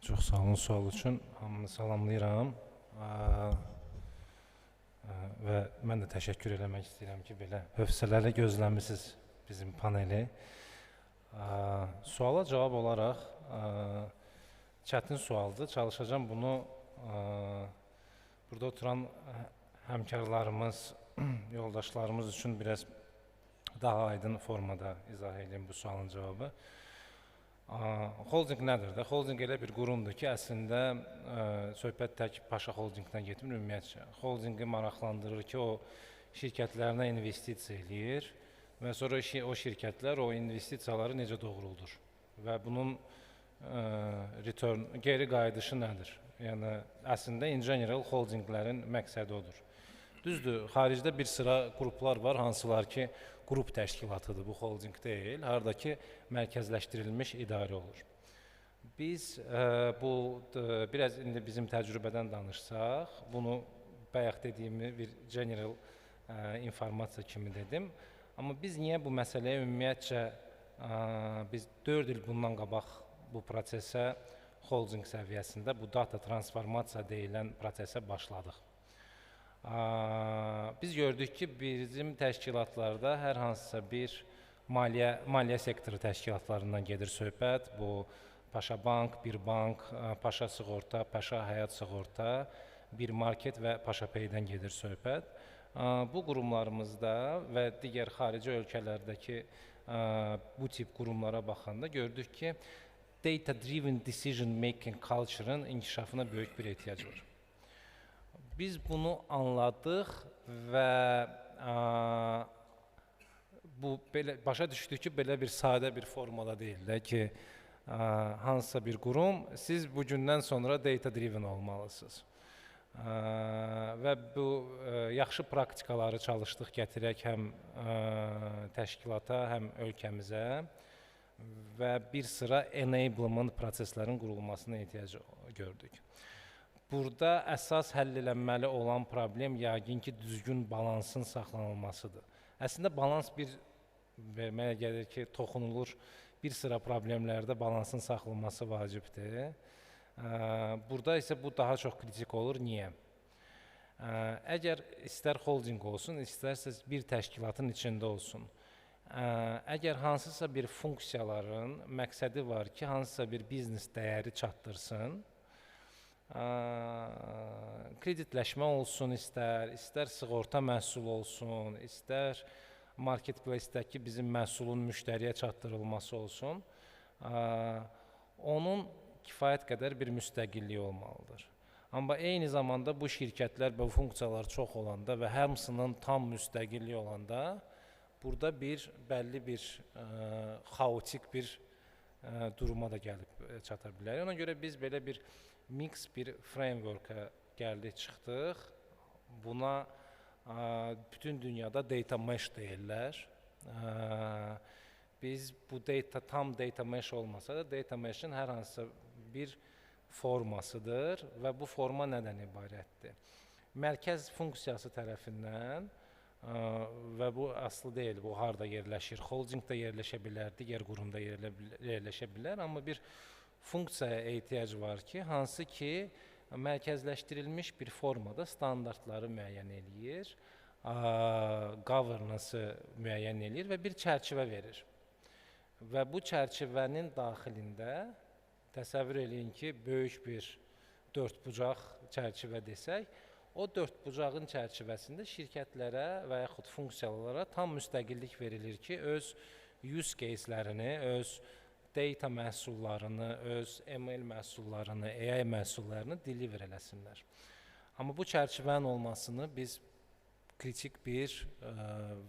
Çox sağ olun sual üçün. Hamını salamlayıram. Və mən də təşəkkür eləmək istəyirəm ki, belə hövsələli gözləmisiniz bizim paneli. Suala cavab olaraq, çətin sualdır. Çalışacağım bunu burada oturan həmkarlarımız, yoldaşlarımız üçün biraz daha aydın formada izah edeyim bu sualın cavabı. Holding nədir də? Holding elə bir qurumdur ki, əslində söhbət tək Paşa Holdingdən getmir ümumiyyətcə. Holdingi maraqlandırır ki, o şirkətlərinə investisiya eləyir və sonra o şirkətlər o investisiyaları necə doğruldur və bunun geri qayıdışı nədir? Yəni, əslində, in general holdinglərin məqsədi odur. Düzdür, xaricdə bir sıra qruplar var, hansılar ki, qrup təşkilatıdır, bu holding deyil, haradakı mərkəzləşdirilmiş idarə olur. Biz biraz indi bizim təcrübədən danışsaq, bunu bayaq dediyimi bir general informasiya kimi dedim. Amma biz niyə bu məsələyə ümumiyyətcə biz 4 il bundan qabaq bu prosesə holding səviyyəsində bu data transformasiya deyilən prosesə başladıq. Biz gördük ki, bizim təşkilatlarda hər hansısa bir maliyyə sektoru təşkilatlarından gedir söhbət. Bu Paşa Bank, Bir Bank, Paşa Sığorta, Paşa Həyat Sığorta, Bir Market və Paşa Pay'dən gedir söhbət. Bu qurumlarımızda və digər xarici ölkələrdəki bu tip qurumlara baxanda gördük ki, data-driven decision-making culture-ın inkişafına böyük bir ehtiyac var. Biz bunu anladıq və başa düşdük ki, belə bir sadə bir formada deyil də ki, hansısa bir qurum, siz bugündən sonra data-driven olmalısınız. Və bu yaxşı praktikaları çalışdıq gətirək həm təşkilata, həm ölkəmizə və bir sıra enablement proseslərin qurulmasına ehtiyac gördük. Burada əsas həll edilməli olan problem yəqin ki, düzgün balansın saxlanılmasıdır. Əslində balans mənə gəlir ki, toxunulur bir sıra problemlərdə balansın saxlanılması vacibdir. Burada isə bu daha çox kritik olur. Niyə? Əgər istər holding olsun, istərsə bir təşkilatın içində olsun. Əgər hansısa bir funksiyaların məqsədi var ki, hansısa bir biznes dəyəri çatdırsın, kreditləşmə olsun istər sığorta məhsulu olsun, istər marketplace-dəki bizim məhsulun müştəriyə çatdırılması olsun, onun kifayət qədər bir müstəqilliyi olmalıdır. Amma eyni zamanda bu şirkətlər və funksiyalar çox olanda və hamısının tam müstəqilliyi olanda burada bəlli bir xaotik bir duruma da gəlib çata bilər. Ona görə biz belə bir mix bir framework-a gəldik, çıxdıq. Buna bütün dünyada data mesh deyirlər. Biz bu tam data mesh olmasa da data mesh'in hər hansısa bir formasıdır və bu forma nədən ibarətdir? Mərkəz funksiyası tərəfindən və bu aslı deyil, bu harda yerləşir, holdingdə yerləşə bilər, digər qurumda yerləşə bilər, amma bir funksiyaya ehtiyac var ki, hansı ki, mərkəzləşdirilmiş bir formada standartları müəyyən eləyir, governance-ı müəyyən eləyir və bir çərçivə verir. Və bu çərçivənin daxilində təsəvvür eləyin ki, böyük bir dördbucaq çərçivə desək, o dördbucağın çərçivəsində şirkətlərə və yaxud funksiyalara tam müstəqillik verilir ki, öz use case-lərini, öz data məhsullarını, öz ML məhsullarını, AI məhsullarını deliver eləsinlər. Amma bu çərçivənin olmasını biz kritik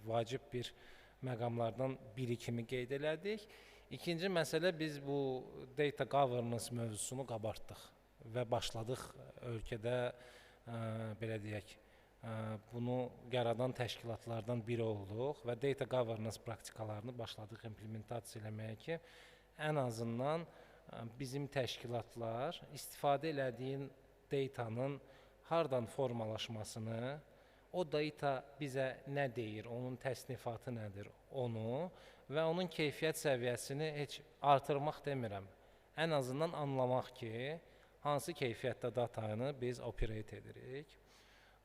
vacib bir məqamlardan biri kimi qeyd elədik. İkinci məsələ, biz bu data governance mövzusunu qabartdıq və başladıq ölkədə, belə deyək, bunu yaradan təşkilatlardan biri olduq və data governance praktikalarını başladıq implementasiya eləməyə ki, ən azından bizim təşkilatlar istifadə elədiyin datanın hardan formalaşmasını, o data bizə nə deyir, onun təsnifatı nədir, onu və onun keyfiyyət səviyyəsini heç artırmaq demirəm. Ən azından anlamaq ki, hansı keyfiyyətdə datanı biz operate edirik.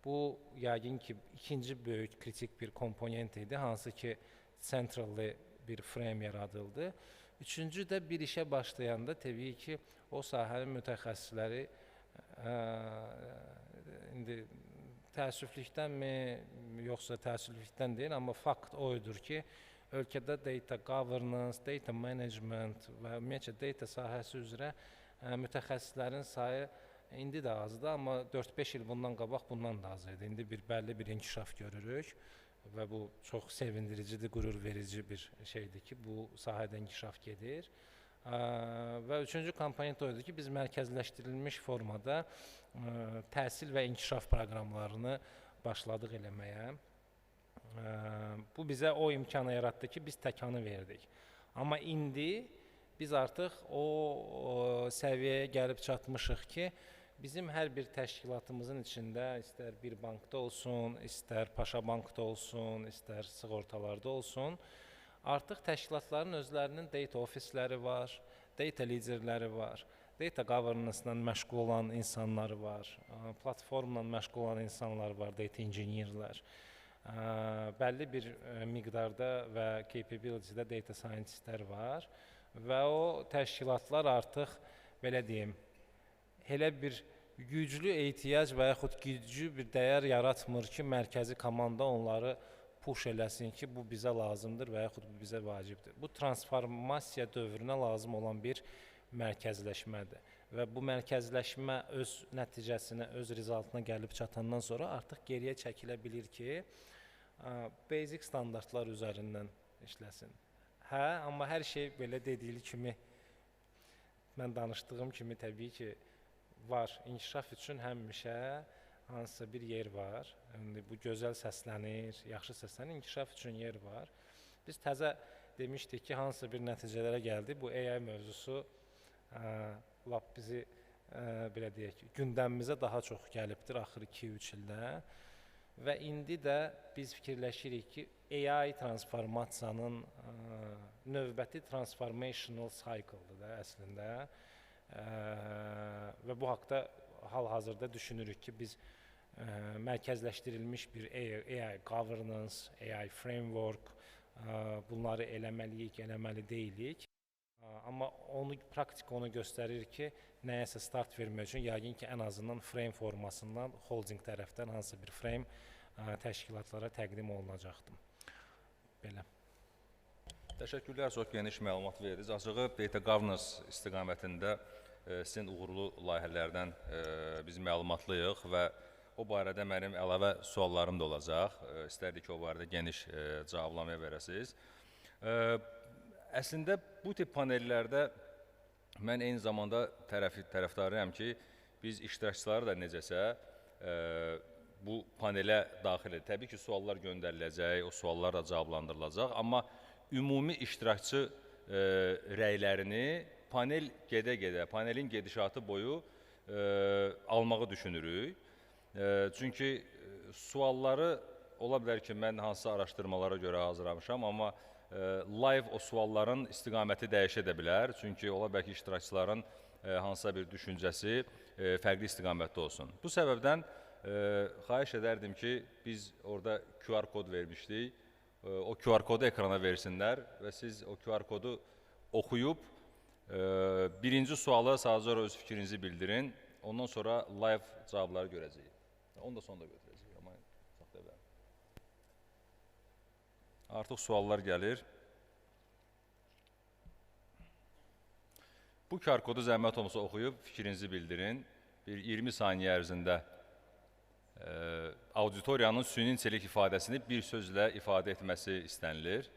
Bu, yəqin ki, ikinci böyük kritik bir komponent idi, hansı ki, centrally bir frame yaradıldı. Üçüncü də bir işə başlayanda təbii ki, o sahənin mütəxəssisləri indi təəssüflükdənmi, yoxsa təəssüflükdən deyil, amma fakt oydur ki, ölkədə data governance, data management və ümumiyyətlə data sahəsi üzrə mütəxəssislərin sayı indi də azdır, amma 4-5 il bundan qabaq bundan da az idi. İndi bəlli bir inkişaf görürük və bu çox sevindiricidir, qürur verici bir şeydir ki, bu sahədə inkişaf gedir. Və üçüncü komponent oydur ki, biz mərkəzləşdirilmiş formada təhsil və inkişaf proqramlarını başladıq eləməyə. Bu bizə o imkanı yaratdı ki, biz təkanı verdik. Amma indi biz artıq o səviyyəyə gəlib çatmışıq ki, bizim hər bir təşkilatımızın içində, istər bir bankda olsun, istər Paşa Bankda olsun, istər sığortalarda olsun, artıq təşkilatların özlərinin data ofisləri var, data liderləri var, data governance-la məşğul olan insanlar var, platformla məşğul olan insanlar var, data engineerlər. Bəlli bir miqdarda və capability-də data scientistlər var və o təşkilatlar artıq, belə deyim, elə bir güclü ehtiyac və yaxud güclü bir dəyər yaratmır ki, mərkəzi komanda onları push eləsin ki, bu bizə lazımdır və yaxud bu bizə vacibdir. Bu transformasiya dövrünə lazım olan bir mərkəzləşmədir və bu mərkəzləşmə öz nəticəsinə, öz rezultatına gəlib çatandan sonra artıq geriyə çəkilə bilir ki, basic standartlar üzərindən işləsin. Hə, amma hər şey belə dediyi kimi, mən danışdığım kimi təbii ki, var. İnkişaf üçün həmişə hansısa bir yer var. Bu gözəl səslənir, yaxşı səslənir, inkişaf üçün yer var. Biz təzə demişdik ki, hansısa bir nəticələrə gəldi. Bu AI mövzusu lap bizi, belə deyək ki, gündəmimizə daha çox gəlibdir axır 2-3 ildə. Və indi də biz fikirləşirik ki, AI transformasiyanın növbəti transformational cycle-dır da əslində. Və bu haqda hal-hazırda düşünürük ki, biz mərkəzləşdirilmiş bir AI governance, AI framework bunları eləməliyik, eləməli deyilik. Amma praktika onu göstərir ki, nəyəsə start vermək üçün yəqin ki, ən azından frame formasından holding tərəfdən hansısa bir frame təşkilatlara təqdim olunacaqdır. Belə. Təşəkkürlər, çox geniş məlumat verdiniz. Açığı data governance istiqamətində sizin uğurlu layihələrdən biz məlumatlıyıq və o barədə mənim əlavə suallarım da olacaq. İstərdik ki, o barədə geniş cavablamaya verəsiniz. Əslində, bu tip panellərdə mən eyni zamanda tərəfdarıyam ki, biz iştirakçıları da necəsə bu panelə daxil edir. Təbii ki, suallar göndəriləcək, o suallar da cavablandırılacaq, amma ümumi iştirakçı rəylərini panel gedə-gedə, panelin gedişatı boyu almağı düşünürük. Çünki sualları ola bilər ki, mən hansısa araşdırmalara görə hazırlamışam, amma live o sualların istiqaməti dəyişə də bilər. Çünki ola bilər ki, iştirakçıların hansısa bir düşüncəsi fərqli istiqamətdə olsun. Bu səbəbdən xahiş edərdim ki, biz orada QR kod vermişdik. O QR kodu ekrana versinlər və siz o QR kodu oxuyub birinci sualı sadəcə öz fikrinizi bildirin. Ondan sonra live cavabları görəcəyik. Onu da sonda götürəcəyik. Amma saxlaya bilərəm. Artıq suallar gəlir. Bu QR kodu zəhmət olmasa oxuyub fikrinizi bildirin. Bir 20 saniyə ərzində auditoriyanın süni intellekt ifadəsini bir sözlə ifadə etməsi istənilir.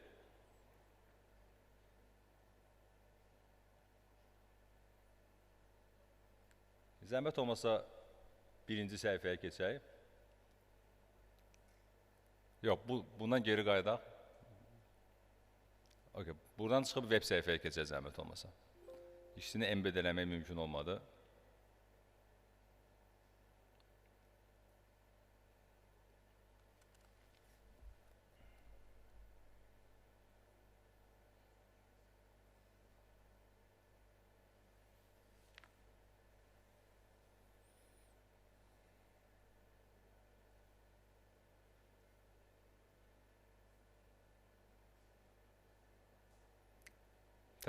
Zəhmət olmasa birinci səhifəyə keçək. Yox, bundan geri qayıdaq. Okay. Buradan çıxıb web səhifəyə keçək zəhmət olmasa. İkisini embed eləmək mümkün olmadı.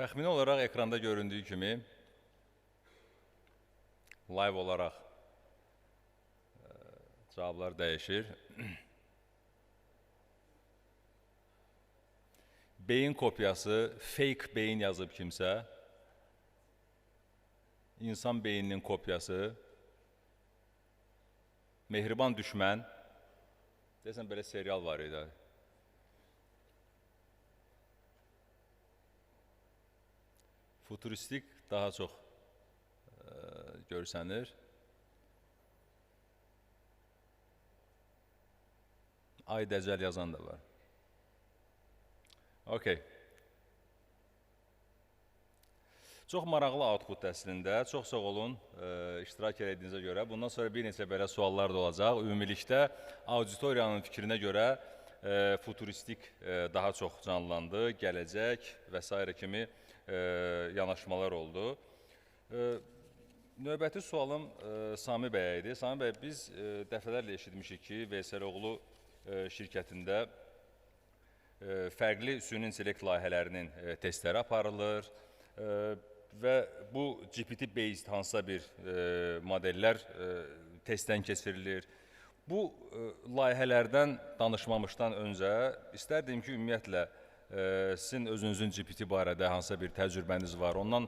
Təxmini olaraq ekranda göründüyü kimi live olaraq cavablar dəyişir. Beyin kopyası, fake beyin yazıb kimsə, insan beyninin kopyası, Mehriban düşmən, deyəsən belə serial var idi. Futuristik daha çox görsənir. Ay Dəcəl yazan da var. Okay. Çox maraqlı output əslində. Çox sağ olun iştirak etdiyinizə görə. Bundan sonra bir neçə belə suallar da olacaq. Ümumilikdə auditoriyanın fikrinə görə futuristik daha çox canlandı, gələcək və s. kimi yanaşmalar oldu. Növbəti sualım Sami bəyə idi. Sami bəy, biz dəfələrlə eşitmişik ki, Veysəloğlu şirkətində fərqli süni intellekt layihələrinin testləri aparılır və bu GPT-based hansısa bir modellər testdən keçirilir. Bu layihələrdən danışmamışdan öncə istərdim ki, ümumiyyətlə sizin özünüzün GPT barədə hansısa bir təcrübəniz var, ondan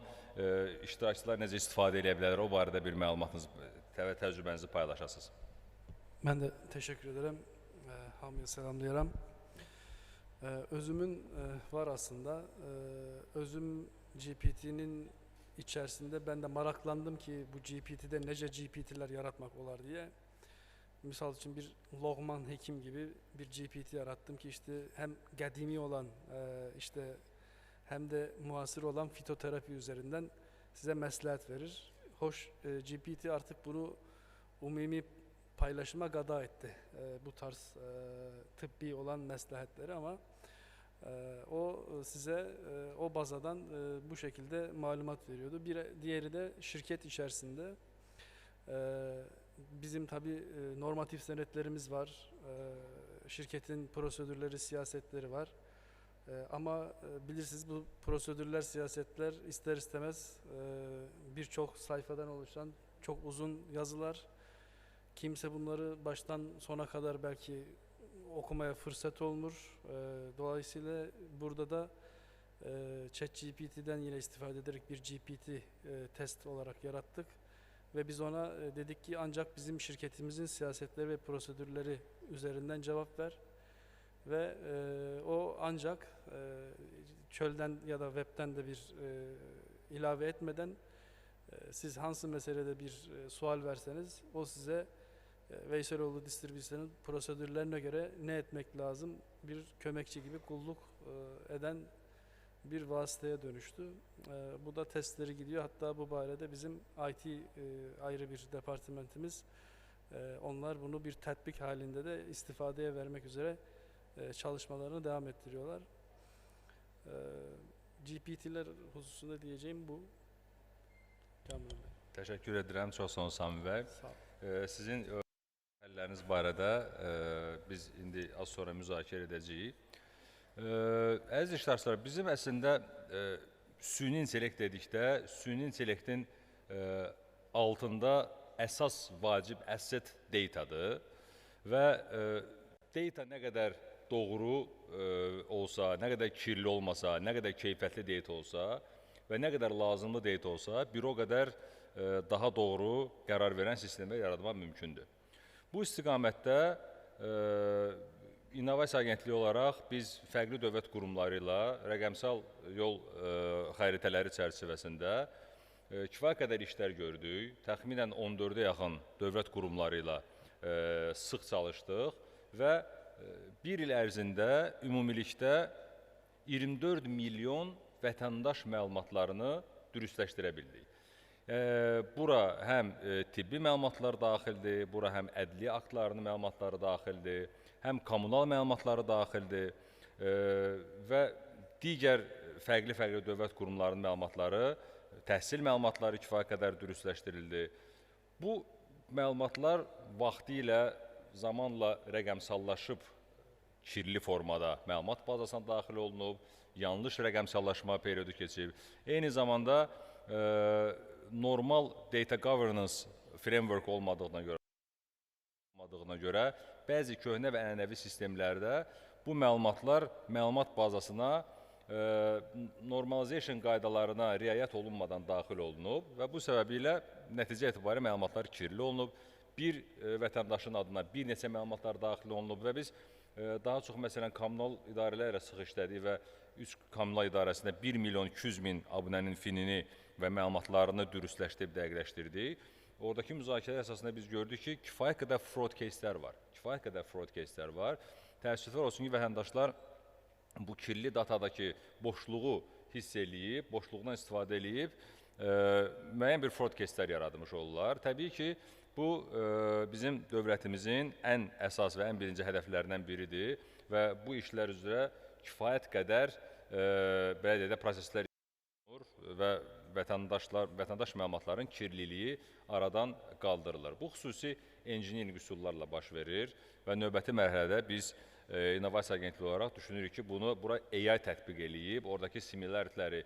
iştirakçılar necə istifadə edə bilər, o barədə bir məlumatınız və təcrübənizi paylaşasınız. Ben de teşekkür ederim. Hamıya selamlayıram. Özümün var aslında. Özüm GPT'nin içerisinde ben de maraklandım ki bu GPT'de nece GPT'ler yaratmak olar diye. Misal için bir Logman Hekim gibi bir GPT yarattım ki işte hem qədimi olan işte hem de muasır olan fitoterapi üzerinden size məsləhət verir. Hoş GPT artık bunu umumi paylaşıma gada etti. Bu tarz tıbbi olan məsləhətləri ama o size o bazadan bu şekilde malumat veriyordu. Diğeri de şirket içerisinde bizim tabii normatif senetlerimiz var. Şirketin prosedürleri, siyasetleri var. Ama bilirsiniz bu prosedürler, siyasetler ister istemez birçok sayfadan oluşan çok uzun yazılar. Kimse bunları baştan sona kadar belki okumaya fırsat olmuyor. Dolayısıyla burada da ChatGPT'den yine istifade ederek bir GPT test olarak yarattık. Ve biz ona dedik ki ancak bizim şirketimizin siyasetleri ve prosedürleri üzerinden cevap ver. Ve o ancak çölden ya da webten de bir ilave etmeden siz hansı meselede bir sual verseniz o size Veysəloğlu distribüsyonun prosedürlerine göre ne etmek lazım bir kömekçi gibi kulluk eden bir vasıtaya dönüştü. Bu da testleri gidiyor. Hatta bu barede bizim IT ayrı bir departmentimiz. Onlar bunu bir tatbik halinde de istifadeye vermek üzere çalışmalarını devam ettiriyorlar. GPT'ler hususunda diyeceğim bu. Kamil Bey. Təşəkkür edirəm, çox sağ olun Sami bəy. Sağ olun. Sizin həlləriniz barədə biz indi az sonra müzakirə edəcəyik. Əziz iştirakçılar, bizim əslində süni intellekt dedikdə, süni intellektin altında əsas vacib asset datadır və data nə qədər doğru olsa, nə qədər kirli olmasa, nə qədər keyfiyyətli data olsa və nə qədər lazımlı data olsa, bir o qədər daha doğru qərar verən sistemlər yaratmaq mümkündür. Bu istiqamətdə İnnovasiya Agentliyi olaraq biz fərqli dövlət qurumları ilə rəqəmsal yol xəritələri çərçivəsində kifayət qədər işlər gördük. Təxminən 14-ə yaxın dövlət qurumları ilə sıx çalışdıq və bir il ərzində ümumilikdə 24 milyon vətəndaş məlumatlarını dürüstləşdirə bildik. Bura həm tibbi məlumatlar daxildir, bura həm ədliyyə aktlarının məlumatları daxildir, həm kommunal məlumatları daxildir və digər fərqli dövlət qurumlarının məlumatları, təhsil məlumatları kifayət qədər dürüstləşdirildi. Bu məlumatlar vaxtı ilə zamanla rəqəmsallaşıb kirli formada məlumat bazasına daxil olunub, yanlış rəqəmsallaşma periodu keçib. Eyni zamanda normal data governance framework olmadığına görə bəzi köhnə və ənənəvi sistemlərdə bu məlumatlar məlumat bazasına normalization qaydalarına riayət olunmadan daxil olunub və bu səbəbilə nəticə etibarilə məlumatlar kirli olunub. Bir vətəndaşın adına bir neçə məlumatlar daxil olunub və biz daha çox məsələn kommunal idarələrlə sıx işlədik və 3 kommunal idarəsində 1 milyon 200 min abunənin finini və məlumatlarını dürüstləşdirib dəqiqləşdirdik. Oradakı müzakirə əsasında biz gördük ki, kifayət qədər fraud case'lər var. Təəssüflər olsun ki, vətəndaşlar bu kirli datadakı boşluğu hiss eləyib, boşluğundan istifadə eləyib, müəyyən bir fraud case'lər yaradmış olurlar. Təbii ki, bu bizim dövlətimizin ən əsas və ən birinci hədəflərindən biridir və bu işlər üzrə kifayət qədər belə deyək də proseslər və vətəndaş məlumatların kirliliyi aradan qaldırılır. Bu xüsusi engineering üsullarla baş verir və növbəti mərhələdə biz İnnovasiya Agentliyi olaraq düşünürük ki, bura AI tətbiq eləyib, oradakı similarityləri,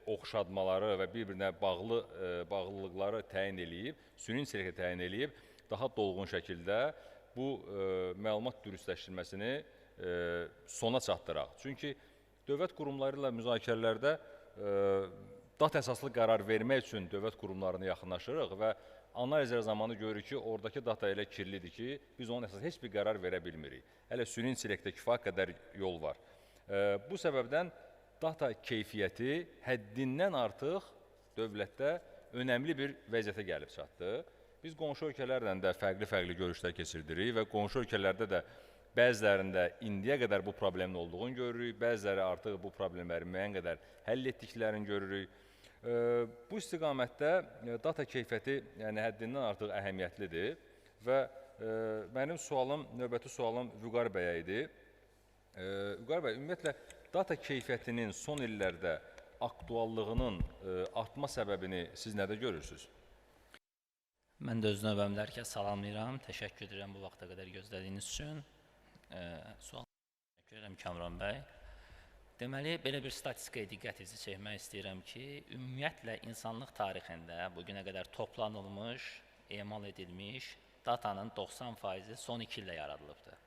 oxşadmaları və bir-birinə bağlılıqları təyin eləyib, süni intellektə təyin eləyib, daha dolğun şəkildə bu məlumat dürüstləşdirməsini sona çatdıraq. Çünki dövlət qurumları ilə müzakirələrdə data əsaslı qərar vermək üçün dövlət qurumlarına yaxınlaşırıq və analizlər zamanı görürük ki, oradakı data elə kirlidir ki, biz onun əsas heç bir qərar verə bilmirik. Hələ süni intellektdə kifayət qədər yol var. Bu səbəbdən data keyfiyyəti həddindən artıq dövlətdə önəmli bir vəziyyətə gəlib çatdı. Biz qonşu ölkələrlə də fərqli görüşlər keçirdirik və qonşu ölkələrdə də bəzilərində indiyə qədər bu problemin olduğunu görürük, bəziləri artıq bu problemləri müəyyən qədər həll etdiklərini görürük. Bu istiqamətdə data keyfiyyəti həddindən artıq əhəmiyyətlidir və mənim növbəti sualım Vüqar bəyə idi. Vüqar bəy, ümumiyyətlə, data keyfiyyətinin son illərdə aktuallığının artma səbəbini siz nədə görürsünüz? Mən də öz növbəmdə hər kəs salamlayıram. Təşəkkür edirəm bu vaxta qədər gözlədiyiniz üçün. Sual təşəkkür edirəm Kamran bəy. Deməli, belə bir statistikaya diqqətinizi çəkmək istəyirəm ki, ümumiyyətlə insanlıq tarixində bugünə qədər toplanılmış, emal edilmiş datanın 90%-i son 2 ildə yaradılıbdır.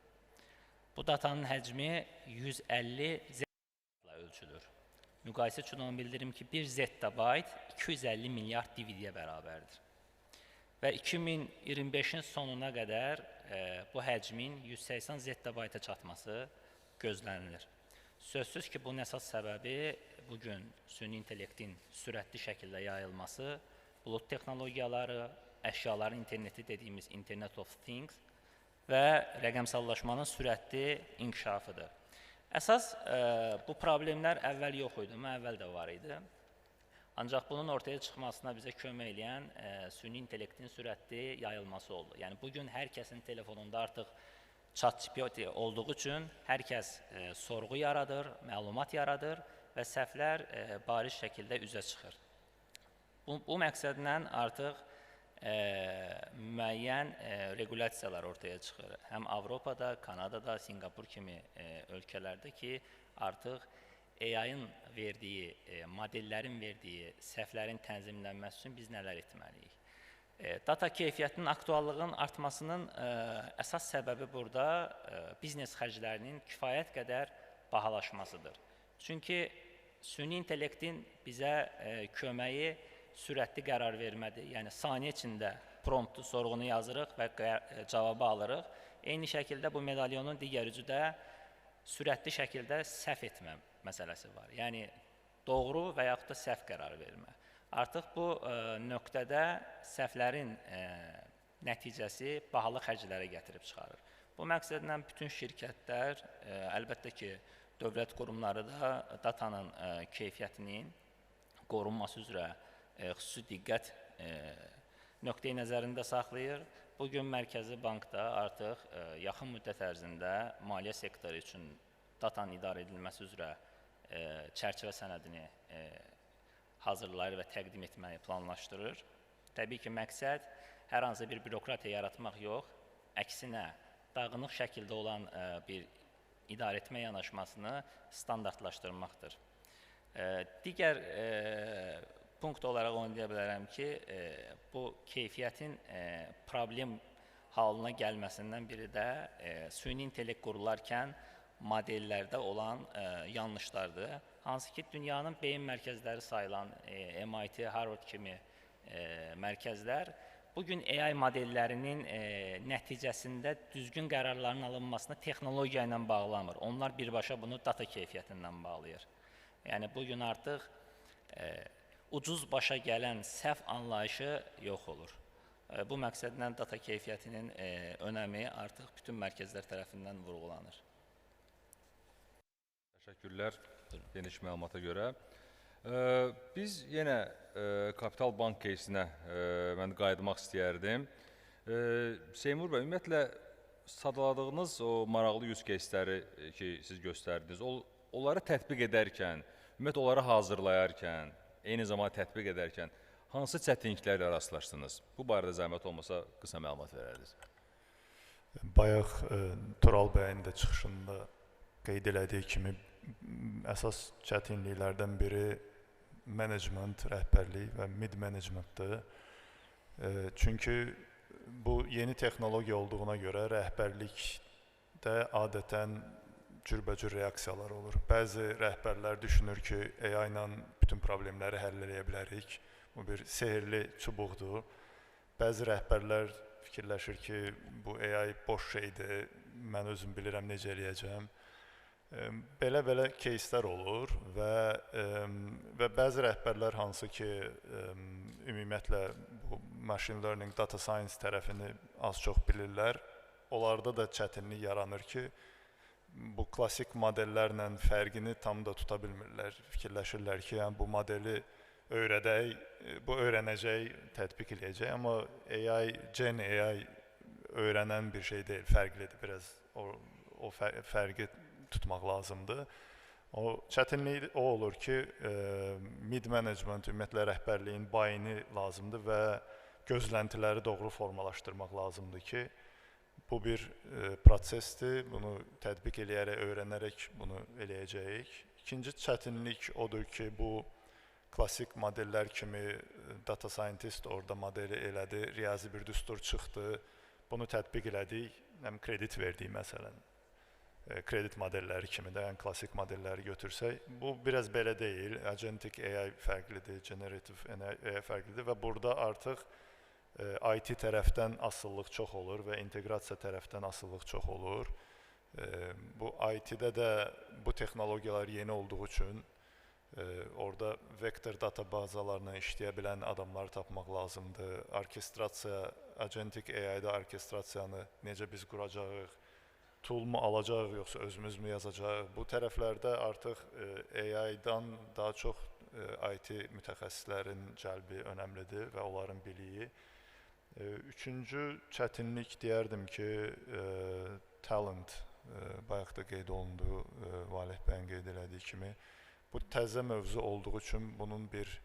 Bu datanın həcmi 150 zettabaytla ölçülür. Müqayisə üçün onu bildirim ki, 1 zettabayt 250 milyard DVD-yə bərabərdir. Və 2025-in sonuna qədər bu həcmin 180 zettabayta çatması gözlənilir. Sözsüz ki, bunun əsas səbəbi bugün süni intellektin sürətli şəkildə yayılması, bulut texnologiyaları, əşyaların interneti dediyimiz Internet of Things və rəqəmsallaşmanın sürətli inkişafıdır. Əsas bu problemlər əvvəl yox idi, əvvəl də var idi. Ancaq bunun ortaya çıxmasına bizə kömək eləyən süni intellektin sürətli yayılması oldu. Yəni, bugün hər kəsin telefonunda artıq ChatGPT olduğu üçün hər kəs sorğu yaradır, məlumat yaradır və səhvlər bariz şəkildə üzə çıxır. Bu məqsədlə artıq müəyyən regulasiyalar ortaya çıxır. Həm Avropada, Kanadada, Sinqapur kimi ölkələrdə ki, artıq AI-ın verdiyi, modellərin verdiyi səhvlərin tənzimlənməsi üçün biz nələr etməliyik? Data keyfiyyətinin aktuallığının artmasının əsas səbəbi burada biznes xərclərinin kifayət qədər bahalaşmasıdır. Çünki süni intellektin bizə köməyi sürətli qərar vermədir. Yəni, saniyə içində promptu, sorğunu yazırıq və cavabı alırıq. Eyni şəkildə bu medalyonun digər üzü də sürətli şəkildə səhv etmə məsələsi var. Yəni, doğru və yaxud da səhv qərar vermə. Artıq bu nöqtədə səhvlərin nəticəsi bahalı xərclərə gətirib çıxarır. Bu məqsədlə bütün şirkətlər, əlbəttə ki, dövlət qurumları da datanın keyfiyyətinin qorunması üzrə xüsusi diqqət nöqteyi nəzərində saxlayır. Bugün Mərkəzi Bankda artıq yaxın müddət ərzində maliyyə sektoru üçün datanın idarə edilməsi üzrə çərçivə sənədini hazırlayır və təqdim etməyi planlaşdırır. Təbii ki, məqsəd hər hansı bir bürokratiya yaratmaq yox, əksinə dağınıq şəkildə olan bir idarəetmə yanaşmasını standartlaşdırmaqdır. Digər punkt olaraq onu deyə bilərəm ki, bu keyfiyyətin problem halına gəlməsindən biri də süni intellekt qurularkən modellərdə olan yanlışlardır. Hansı ki, dünyanın beyin mərkəzləri sayılan MIT, Harvard kimi mərkəzlər bugün AI modellərinin nəticəsində düzgün qərarların alınmasını texnologiya ilə bağlamır. Onlar birbaşa bunu data keyfiyyətindən bağlayır. Yəni, bugün artıq ucuz başa gələn səhv anlayışı yox olur. Bu məqsədlə data keyfiyyətinin önəmi artıq bütün mərkəzlər tərəfindən vurğulanır. Təşəkkürlər geniş məlumata görə. Biz yenə Kapital Bank кейsinə mən qayıtmaq istəyərdim. Seymur bəy, ümumiyyətlə sadaladığınız o maraqlı use caseləri ki, siz göstərdiniz, onları tətbiq edərkən ümumiyyətlə onları hazırlayarkən, eyni zamanda tətbiq edərkən hansı çətinliklərlə rastlaşdınız? Bu barədə zəhmət olmasa qısa məlumat verərdiniz. Bayaq Tural bəyin də çıxışında qeyd elədiyi kimi əsas çətinliklərdən biri menecment, rəhbərlik və mid-managementdir. Çünki bu yeni texnologiya olduğuna görə rəhbərlikdə adətən cürbəcür reaksiyalar olur. Bəzi rəhbərlər düşünür ki, AI ilə bütün problemləri həll edə bilərik. Bu bir sehirli çubuqdur. Bəzi rəhbərlər fikirləşir ki, bu AI boş şeydir, mən özüm bilirəm necə eləyəcəm. Belə кейslər olur və bəzi rəhbərlər hansı ki, ümumiyyətlə bu machine learning, data science tərəfini az çox bilirlər, onlarda da çətinlik yaranır ki, bu klassik modellərlə fərqini tam da tuta bilmirlər. Fikirləşirlər ki, yəni, bu modeli öyrədək, bu öyrənəcək, tətbiq eləyəcək, amma AI, Gen AI öyrənən bir şey deyil, fərqlidir, biraz o fərqi tutmaq lazımdır. O çətinlik o olur ki, mid-management, ümumiyyətlə rəhbərliyin bayını lazımdır və gözləntiləri doğru formalaşdırmaq lazımdır ki, bu bir prosesdir, bunu tətbiq eləyərək, öyrənərək bunu eləyəcəyik. İkinci çətinlik odur ki, bu klassik modellər kimi data scientist orada modeli elədi, riyazi bir düstur çıxdı, bunu tətbiq elədik, həm kredit verdik məsələn. Kredit modelləri kimi də, yəni klassik modelləri götürsək, bu biraz belə deyil, agentic AI fərqlidir, generative AI fərqlidir və burada artıq IT tərəfdən asıllıq çox olur və inteqrasiya tərəfdən asıllıq çox olur. Bu IT-də də bu texnologiyalar yeni olduğu üçün orada vektor databazalarla işləyə bilən adamları tapmaq lazımdır. Orkestrasiya, agentic AI-da orkestrasiyanı necə biz quracağıq, tool-mu alacaq, yoxsa özümüz mü yazacaq? Bu tərəflərdə artıq AI-dan daha çox IT mütəxəssislərin cəlbi önəmlidir və onların biliyi. Üçüncü çətinlik deyərdim ki, talent, bayaq da qeyd olundu, Valih bəyin qeyd elədiyi kimi. Bu təzə mövzu olduğu üçün bunun bir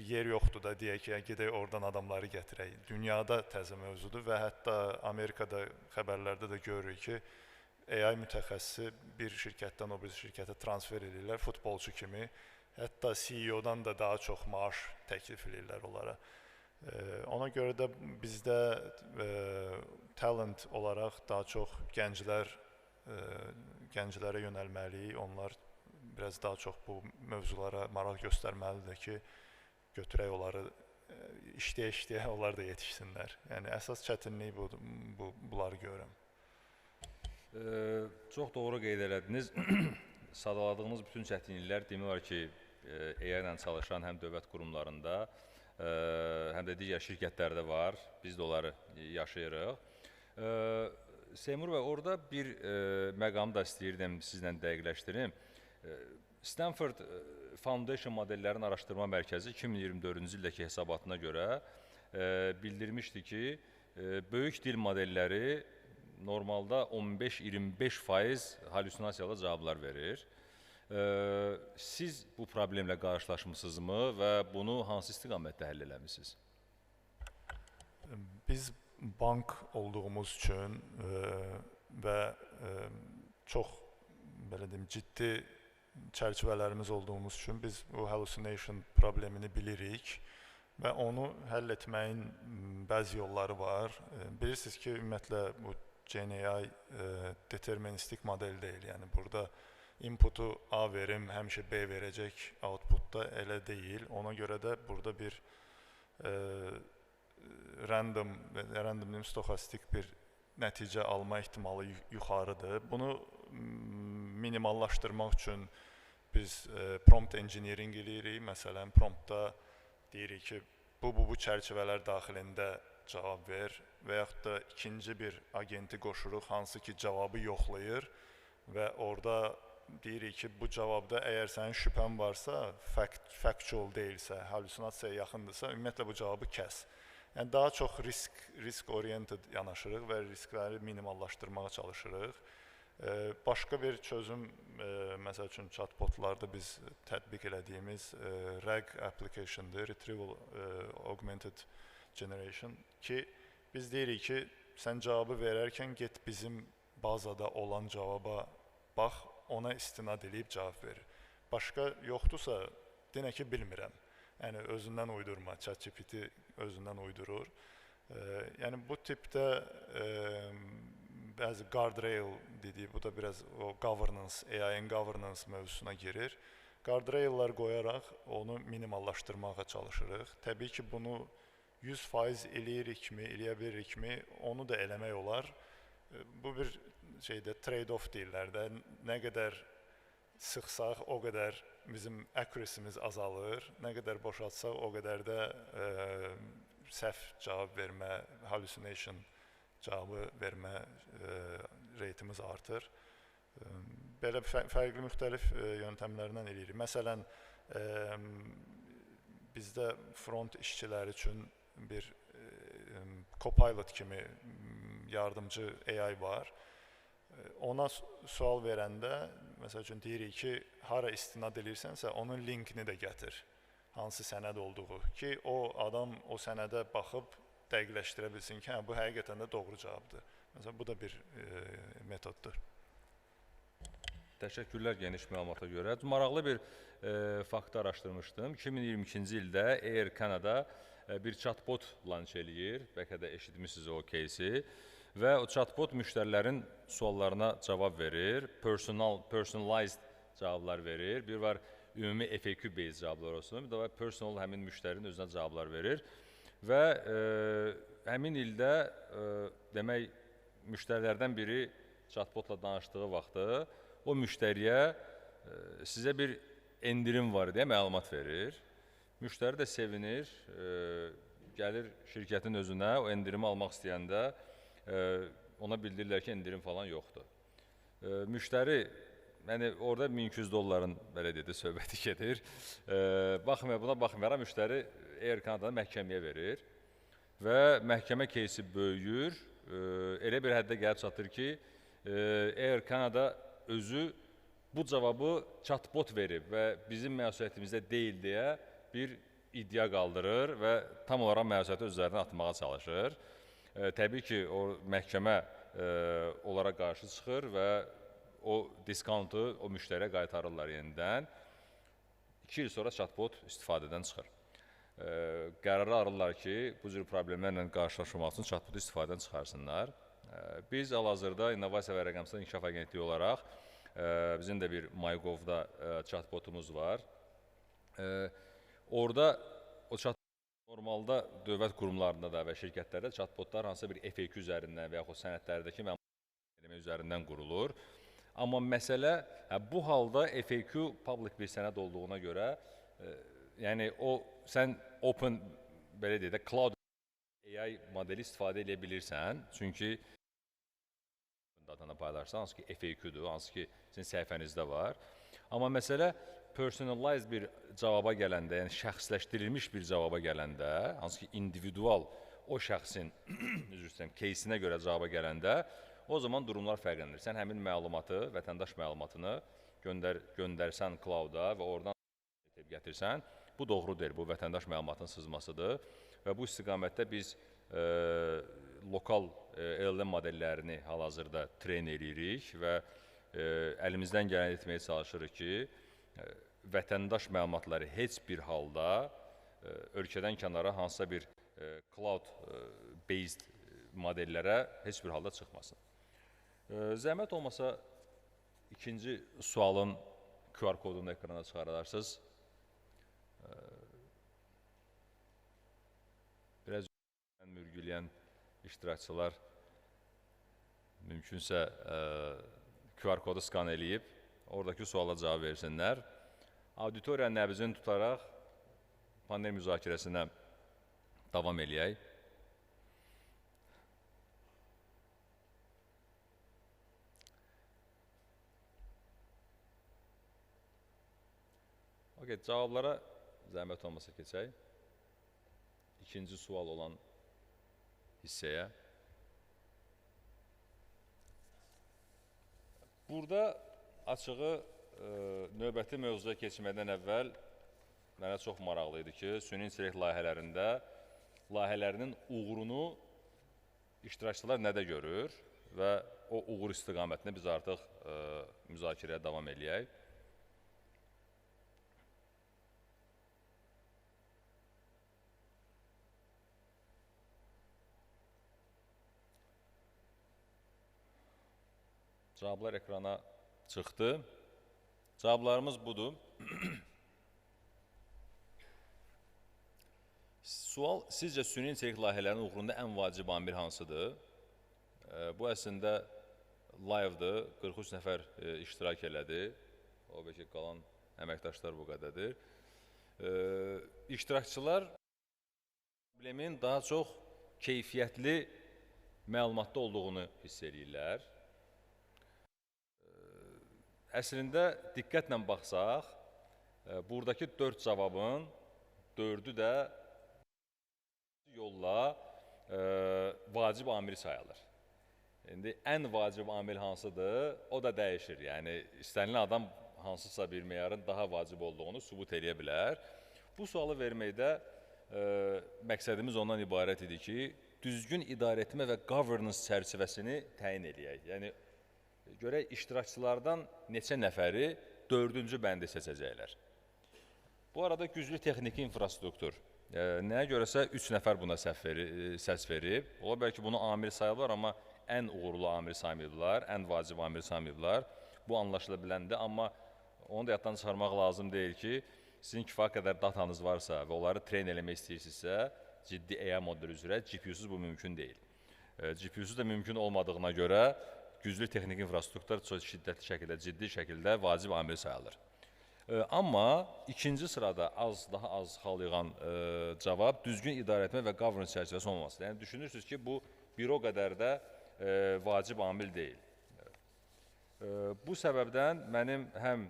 yer yoxdur da, deyək ki, gedək oradan adamları gətirək. Dünyada təzə mövzudur və hətta Amerikada xəbərlərdə də görürük ki, AI mütəxəssisi bir şirkətdən o bir şirkətə transfer edirlər, futbolçu kimi. Hətta CEO-dan da daha çox maaş təklif edirlər onlara. Ona görə də bizdə talent olaraq daha çox gənclərə yönəlməliyik. Onlar biraz daha çox bu mövzulara maraq göstərməlidir ki, götürək onları, işləyə-işləyə onlar da yetişsinlər. Yəni, əsas çətinlik bunları görürəm. Çox doğru qeyd elədiniz. Sadaladığınız bütün çətinliklər demək olar ki, AI ilə çalışan həm dövlət qurumlarında, həm də digər şirkətlərdə var. Biz də onları yaşayırıq. Seymur bəy, orada bir məqamı da istəyirdim sizlə dəqiqləşdirim. Stanford Foundation Modellərin Araşdırma Mərkəzi 2024-cü ildəki hesabatına görə bildirmişdi ki, böyük dil modelləri normalda 15-25% halüsinasiyalı cavablar verir. Siz bu problemlə qarşılaşmısınızmı və bunu hansı istiqamətdə həll eləmisiniz? Biz bank olduğumuz üçün və çox belə deyim, ciddi çərçivələrimiz olduğumuz üçün biz bu hallucination problemini bilirik və onu həll etməyin bəzi yolları var. Bilirsiniz ki, ümumiyyətlə bu Gen AI deterministik model deyil. Yəni burada inputu A verim, həmişə B verəcək outputda elə deyil. Ona görə də burada bir random stoxastik bir nəticə alma ehtimalı yuxarıdır. Bunu minimallaşdırmaq üçün biz prompt engineering eləyirik. Məsələn, promptda deyirik ki, bu çərçivələr daxilində cavab ver və yaxud da ikinci bir agenti qoşuruq, hansı ki cavabı yoxlayır və orada deyirik ki, bu cavabda əgər sənin şübhən varsa, factual deyilsə, hallusinasiyaya yaxındırsa, ümumiyyətlə bu cavabı kəs. Yəni, daha çox risk-oriented yanaşırıq və riskləri minimallaşdırmağa çalışırıq. Başqa bir çözüm, məsəl üçün chatbotlarda biz tətbiq elədiyimiz RAG application-dır, Retrieval Augmented Generation ki, biz deyirik ki, sən cavabı verərkən get bizim bazada olan cavaba bax, ona istinad edib cavab verir. Başqa yoxdursa, denə ki, bilmirəm. Yəni, özündən uydurma, ChatGPT özündən uydurur. Yəni, bu tipdə bəzi guardrail dediyi, bu da biraz o governance, AI-in governance mövzusuna girir. Guardrail'lar qoyaraq onu minimallaşdırmağa çalışırıq. Təbii ki, bunu 100% eləyirikmi, eləyə bilirikmi, onu da eləmək olar. Bu bir trade-off deyirlər də, nə qədər sıxsaq, o qədər bizim accuracy'miz azalır, nə qədər boşaltsaq, o qədər də səhv cavab vermə, hallucination cavabı vermə reytimiz artır. Belə fərqli müxtəlif yöntəmlərlə eləyirik. Məsələn, bizdə front işçiləri üçün bir Copilot kimi yardımcı AI var. Ona sual verəndə, məsəl üçün deyirik ki, hara istinad edirsənsə, onun linkini də gətir, hansı sənəd olduğu ki, o adam o sənədə baxıb dəqiqləşdirə bilsin ki, bu həqiqətən də doğru cavabdır. Məsələn, bu da bir metoddur. Təşəkkürlər geniş məlumata görə. Maraqlı bir faktı araşdırmışdım. 2022-ci ildə Air Canada bir chatbot lanç eləyir. Bəlkə də eşitmişsiniz o кейsi. Və o chatbot müştərilərin suallarına cavab verir. Personalized cavablar verir. Bir var ümumi FAQ-based cavablar olsun. Bir də var personal həmin müştərinin özünə cavablar verir. Və həmin ildə demək müştərilərdən biri chatbotla danışdığı vaxtı o müştəriyə sizə bir endirim var deyə məlumat verir. Müştəri də sevinir, gəlir şirkətin özünə o endirimi almaq istəyəndə ona bildirirlər ki, endirim falan yoxdur. Müştəri, yəni orada $1200 belə dedi, söhbəti gedir. Buna baxmayaraq müştəri Air Canada məhkəməyə verir və məhkəmə кейsi böyüyür. Elə bir həddə gəlib çatır ki, Air Canada özü bu cavabı chatbot verib və bizim məsuliyyətimizdə deyil deyə bir iddia qaldırır və tam olaraq məsuliyyəti özlərinə atmağa çalışır. Təbii ki, o məhkəmə onlara qarşı çıxır və o diskontu o müştəriyə qaytarırlar yenidən. 2 il sonra chatbot istifadədən çıxır. Qərarı alırlar ki, bu cür problemlərlə qarşılaşmaq üçün chatbotu istifadədən çıxarsınlar. Biz hal-hazırda İnnovasiya və Rəqəmsal İnkişaf Agentliyi olaraq bizim də bir MyGov-da chatbotumuz var. Orada o chatbot normalda dövlət qurumlarında da və şirkətlərdə chatbotlar hansısa bir FAQ üzərindən və yaxud sənədlərdəki məlumat üzərindən qurulur. Amma məsələ bu halda FAQ public bir sənəd olduğuna görə, yəni sən open, belə deyək də, cloud AI modeli istifadə edə bilirsən. Çünki datana paylaşsan, hansı ki FAQ-dur, hansı ki sizin səhifənizdə var. Amma məsələ personalized bir cavaba gələndə, yəni şəxsləşdirilmiş bir cavaba gələndə, hansı ki individual o şəxsin кейsinə görə cavaba gələndə, o zaman durumlar fərqlənir. Sən həmin məlumatı, vətəndaş məlumatını göndərsən cloud-a və oradan gətirsən, bu doğru deyil, bu vətəndaş məlumatının sızmasıdır və bu istiqamətdə biz lokal LLM modellərini hal-hazırda treyn edirik və əlimizdən gələn etməyə çalışırıq ki, vətəndaş məlumatları heç bir halda ölkədən kənara hansısa bir cloud-based modellərə heç bir halda çıxmasın. Zəhmət olmasa, ikinci sualın QR kodunu ekrana çıxaradarsınız. Biraz mürgüləyən iştirakçılar mümkünsə QR kodu skan eləyib, oradakı suala cavab versinlər. Auditoriya nəbzini tutaraq panel müzakirəsinə davam eləyək. Cavablara zəhmət olmasa keçək. İkinci sual olan hissəyə. Burada açığı növbəti mövzuya keçmədən əvvəl mənə çox maraqlı idi ki, süni intellekt layihələrinin uğurunu iştirakçılar nədə görür və o uğur istiqamətində biz artıq müzakirəyə davam eləyək. Cavablar ekrana çıxdı. Cavablarımız budur. Sual, sizcə süni intellekt layihələrinin uğurunda ən vacib amil hansıdır? Bu əslində live-dır, 43 nəfər iştirak elədi. O ki, qalan əməkdaşlar bu qədədir. İştirakçılar problemin daha çox keyfiyyətli məlumatda olduğunu hiss edirlər. Əslində, diqqətlə baxsaq, buradakı 4 cavabın 4-ü də yolla vacib amil sayılır. İndi ən vacib amil hansıdır, o da dəyişir. Yəni, istənilən adam hansısa bir meyarın daha vacib olduğunu sübut edə bilər. Bu sualı verməkdə məqsədimiz ondan ibarət idi ki, düzgün idarəetmə və governance çərçivəsini təyin edək. Yəni, görək iştirakçılardan neçə nəfəri 4-cü bəndi seçəcəklər. Bu arada güclü texniki infrastruktur. Nəyə görəsə 3 nəfər buna səs verib. Ola bilər ki, bunu amil sayıblar, amma ən uğurlu amil saymayıblar, ən vacib amil saymayıblar. Bu anlaşıla biləndir, amma onu da yaddan çıxarmaq lazım deyil ki, sizin kifayət qədər datanız varsa və onları treyn eləmək istəyirsinizsə, ciddi AI modeli üzrə GPU-suz bu mümkün deyil. GPU-suz da mümkün olmadığına görə güclü texniki infrastruktur çox şiddətli şəkildə, ciddi şəkildə vacib amil sayılır. Amma ikinci sırada daha az xal yığan cavab düzgün idarəetmə və governance çərçivəsi olmaması. Yəni, düşünürsünüz ki, bu bir o qədər də vacib amil deyil. Bu səbəbdən mənim həm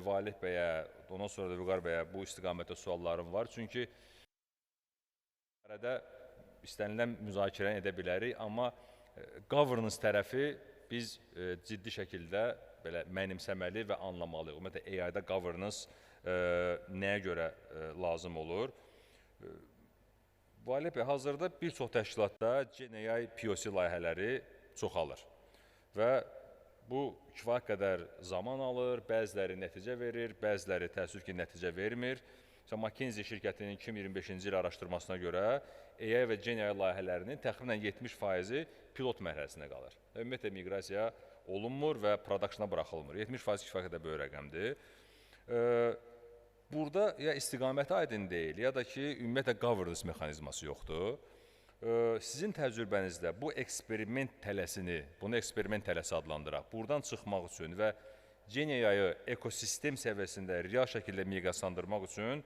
Valih bəyə, ondan sonra da Vüqar bəyə bu istiqamətdə suallarım var. Çünki istənilən müzakirəni edə bilərik, amma governance tərəfi biz ciddi şəkildə belə mənimsəməli və anlamalıyıq. Ümumiyyətlə, AI-da governance nəyə görə lazım olur? Valih bəy, hazırda bir çox təşkilatda GenAI POC layihələri çoxalır və bu kifayət qədər zaman alır, bəziləri nəticə verir, bəziləri təəssüf ki, nəticə vermir. McKinsey şirkətinin 2025-ci il araşdırmasına görə AI və GenAI layihələrinin təxminən 70%-i pilot mərhələsində qalır. Ümumiyyətlə, miqrasiya olunmur və productiona buraxılmır. 70% kifayət qədər böyük rəqəmdir. Burada ya istiqaməti aydın deyil, ya da ki, ümumiyyətlə governance mexanizması yoxdur. Sizin təcrübənizdə bu eksperiment tələsini, bunu eksperiment tələsi adlandıraq, buradan çıxmaq üçün və GenAI-ı ekosistem səviyyəsində real şəkildə miqyaslandırmaq üçün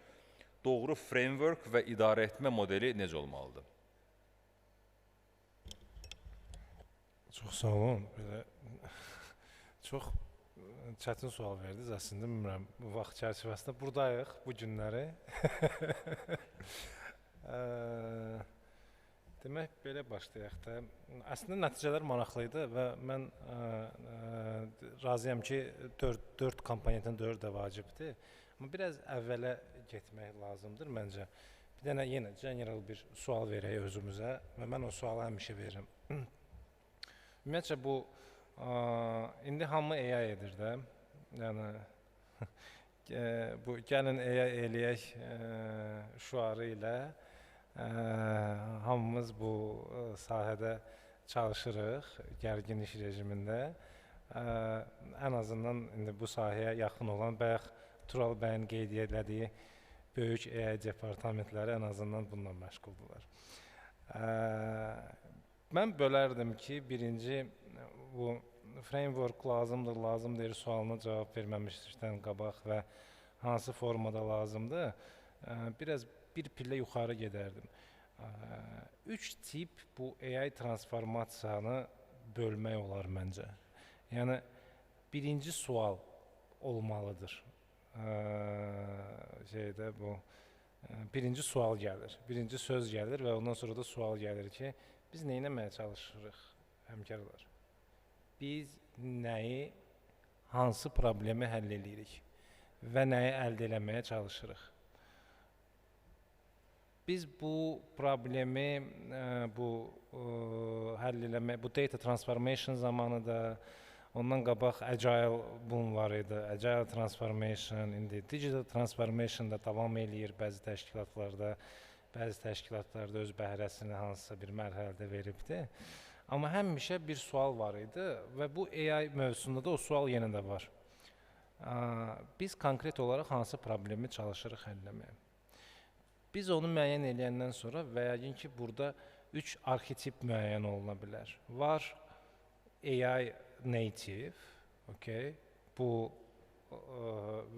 doğru framework və idarəetmə modeli necə olmalıdır? Çox sağ olun. Çox çətin sual verdiniz əslində, bilmirəm, bu vaxt çərçivəsində buradayıq bu günləri. Demək, belə başlayaq da. Əslində, nəticələr maraqlı idi və mən razıyam ki, 4 komponentin 4 də vacibdir. Amma biraz əvvələ getmək lazımdır məncə. Bir dənə yenə general bir sual verək özümüzə və mən o sualı həmişə verirəm. Ümumiyyətcə, bu indi hamı AI edir də. Yəni, bu gəlin AI eləyək şüarı ilə hamımız bu sahədə çalışırıq, gərgin iş rejimində. Ən azından indi bu sahəyə yaxın olan, bayaq Tural bəyin qeyd elədiyi böyük AI departamentləri ən azından bununla məşğuldurlar. Mən bölərdim ki, birinci bu framework lazım deyir sualına cavab verməmişdən qabaq və hansı formada lazımdır, biraz bir pillə yuxarı gedərdim. 3 tip bu AI transformasiyanı bölmək olar məncə. Yəni, birinci sual olmalıdır. Birinci sual gəlir, birinci söz gəlir və ondan sonra da sual gəlir ki, biz nə etməyə çalışırıq, həmkarlar? Biz nəyi hansı problemi həll edirik və nəyi əldə etməyə çalışırıq. Biz bu problemi həll etmə, bu data transformation zamanı da, ondan qabaq agile boom var idi. Agile transformation, indi digital transformation da davam eləyir bəzi təşkilatlarda. Bəzi təşkilatlarda öz bəhrəsini hansısa bir mərhələdə veribdi. Amma həmişə bir sual var idi və bu AI mövzusunda da o sual yenə də var. Biz konkret olaraq hansı problemi çalışırıq həll etməyə? Biz onu müəyyən edəndən sonra və yəqin ki, burada 3 arxetip müəyyən oluna bilər. Var AI native, okay? Bu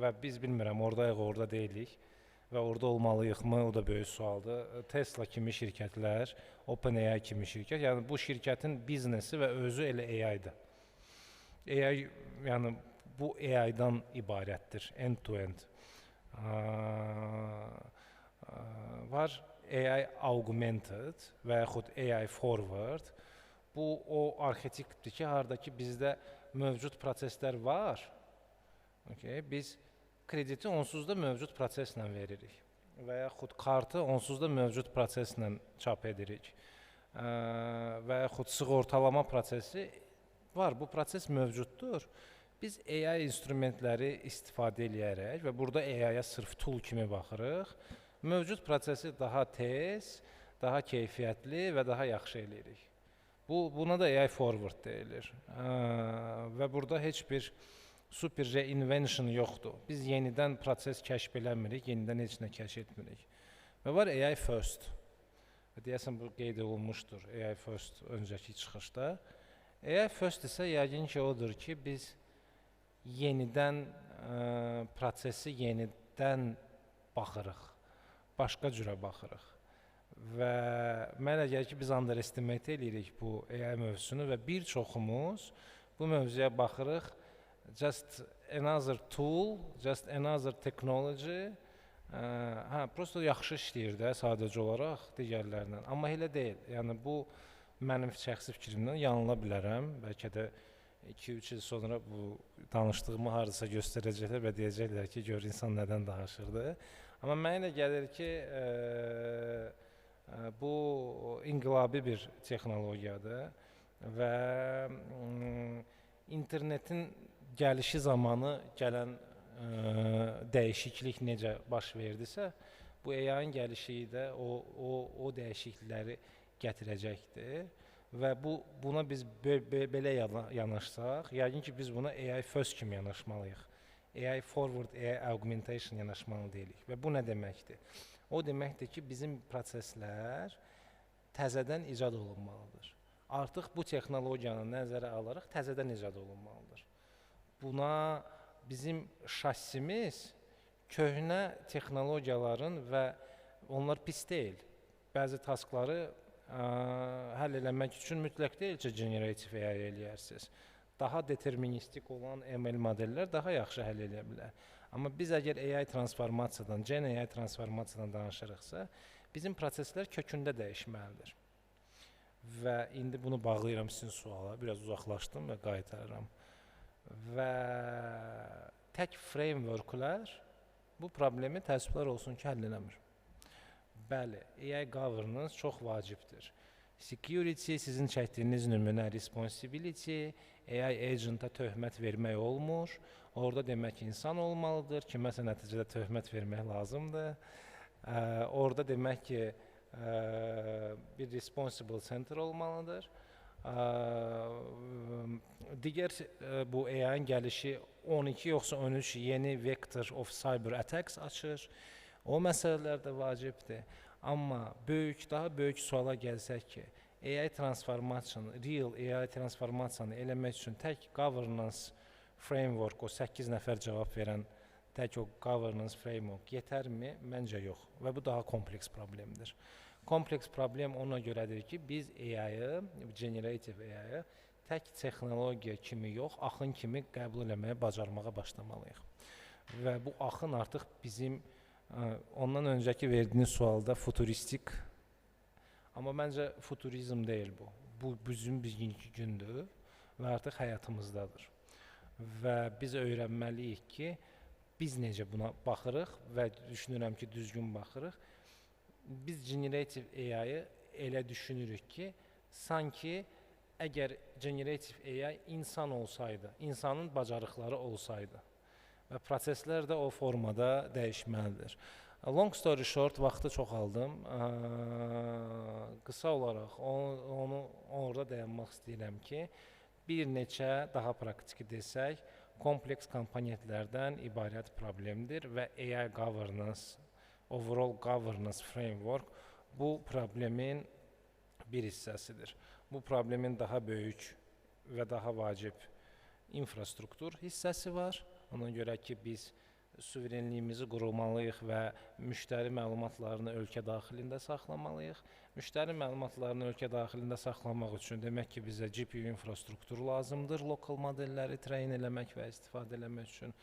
və biz bilmirəm, oradayıq, orada deyilik və orada olmalıyıqmı, o da böyük sualdır. Tesla kimi şirkətlər, OpenAI kimi şirkət, yəni bu şirkətin biznesi və özü elə AI-dır. AI, yəni bu AI-dan ibarətdir, end-to-end. Var AI augmented və yaxud AI forward. Bu o arxetipdir ki, haradakı bizdə mövcud proseslər var. Okay? Biz krediti onsuz da mövcud proseslə veririk və yaxud kartı onsuz da mövcud proseslə çap edirik və yaxud sığortalama prosesi var, bu proses mövcuddur. Biz AI instrumentləri istifadə edərək və burada AI-ya sırf tool kimi baxırıq, mövcud prosesi daha tez, daha keyfiyyətli və daha yaxşı edirik. Buna da AI forward deyilir və burada heç bir super reinvention yoxdur. Biz yenidən proses kəşf eləmirik, yenidən heç nə kəşf etmirik. Və var AI first. Deyəsən bu qeyd olunmuşdur AI first öncəki çıxışda. AI first isə yəqin ki, odur ki, biz yenidən prosesi yenidən baxırıq, başqa cürə baxırıq. Və mənə gəlir ki, biz underestimate edirik bu AI mövzusunu və bir çoxumuz bu mövzuya baxırıq, just another tool, just another technology. Prosto yaxşı işləyir də sadəcə olaraq digərlərindən. Amma elə deyil. Yəni bu mənim şəxsi fikrimdən yanıla bilərəm. Bəlkə də 2-3 il sonra bu danışdığımı hardasa göstərəcəklər və deyəcəklər ki, gör insan nədən danışırdı. Amma mənə gəlir ki, bu inqilabi bir texnologiyadır və internetin gəlişi zamanı gələn dəyişiklik necə baş verdisə, bu AI-ın gəlişi də o dəyişiklikləri gətirəcəkdir və buna biz belə yanaşsaq, yəqin ki, biz buna AI first kimi yanaşmalıyıq. AI forward, AI augmentation yanaşmalı deyilik və bu nə deməkdir? O deməkdir ki, bizim proseslər təzədən icad olunmalıdır. Artıq bu texnologiyanı nəzərə alaraq təzədən icad olunmalıdır. Buna bizim şassimiz köhnə texnologiyaların və onlar pis deyil. Bəzi taskları həll eləmək üçün mütləq deyil ki, generative AI eləyərsiniz. Daha deterministik olan ML modellər daha yaxşı həll edə bilər. Amma biz əgər AI transformasiyadan, Gen AI transformasiyadan danışırıqsa, bizim proseslər kökündə dəyişməlidir. Və indi bunu bağlayıram sizin suala, biraz uzaqlaşdım və qaytarıram. Və tək frameworklər bu problemi təəssüflər olsun ki, həll eləmir. Bəli, AI governance çox vacibdir. Security, sizin çəkdiyiniz nümunə responsibility, AI agent'a töhmət vermək olmur. Orada demək ki, insan olmalıdır, kiməsə nəticədə töhmət vermək lazımdır. Orada demək ki, bir responsible center olmalıdır. Digər bu AI-ın gəlişi 12 yoxsa 13 yeni vector of cyber attacks açır. O məsələlər də vacibdir. Amma daha böyük suala gəlsək ki, AI transformasiyanı, real AI transformasiyanı eləmək üçün tək governance framework, o 8 nəfər cavab verən tək o governance framework yetərmi? Məncə yox. Və bu daha kompleks problemdir. Kompleks problem ona görədir ki, biz AI-ı, generative AI-ı tək texnologiya kimi yox, axın kimi qəbul eləməyə, bacarmağa başlamalıyıq. Və bu axın artıq bizim, ondan öncəki verdiyiniz sualda futuristik, amma məncə futurizm deyil bu. Bu bizim bugünkü gündür və artıq həyatımızdadır. və biz öyrənməliyik ki, biz necə buna baxırıq və düşünürəm ki, düzgün baxırıq. Biz generative AI-ı elə düşünürük ki, sanki əgər generative AI insan olsaydı, insanın bacarıqları olsaydı və proseslər də o formada dəyişməlidir. Long story short, vaxtı çox aldım. Qısa olaraq onu orada dayanmaq istəyirəm ki, bir neçə daha praktiki desək, kompleks komponentlərdən ibarət problemdir və AI governance, overall governance framework bu problemin bir hissəsidir. Bu problemin daha böyük və daha vacib infrastruktur hissəsi var. Ona görə ki, biz suverenliyimizi qurmalıyıq və müştəri məlumatlarını ölkə daxilində saxlamalıyıq. Müştəri məlumatlarını ölkə daxilində saxlamaq üçün demək ki, bizə GPU infrastrukturu lazımdır, lokal modelləri treyn eləmək və istifadə eləmək üçün.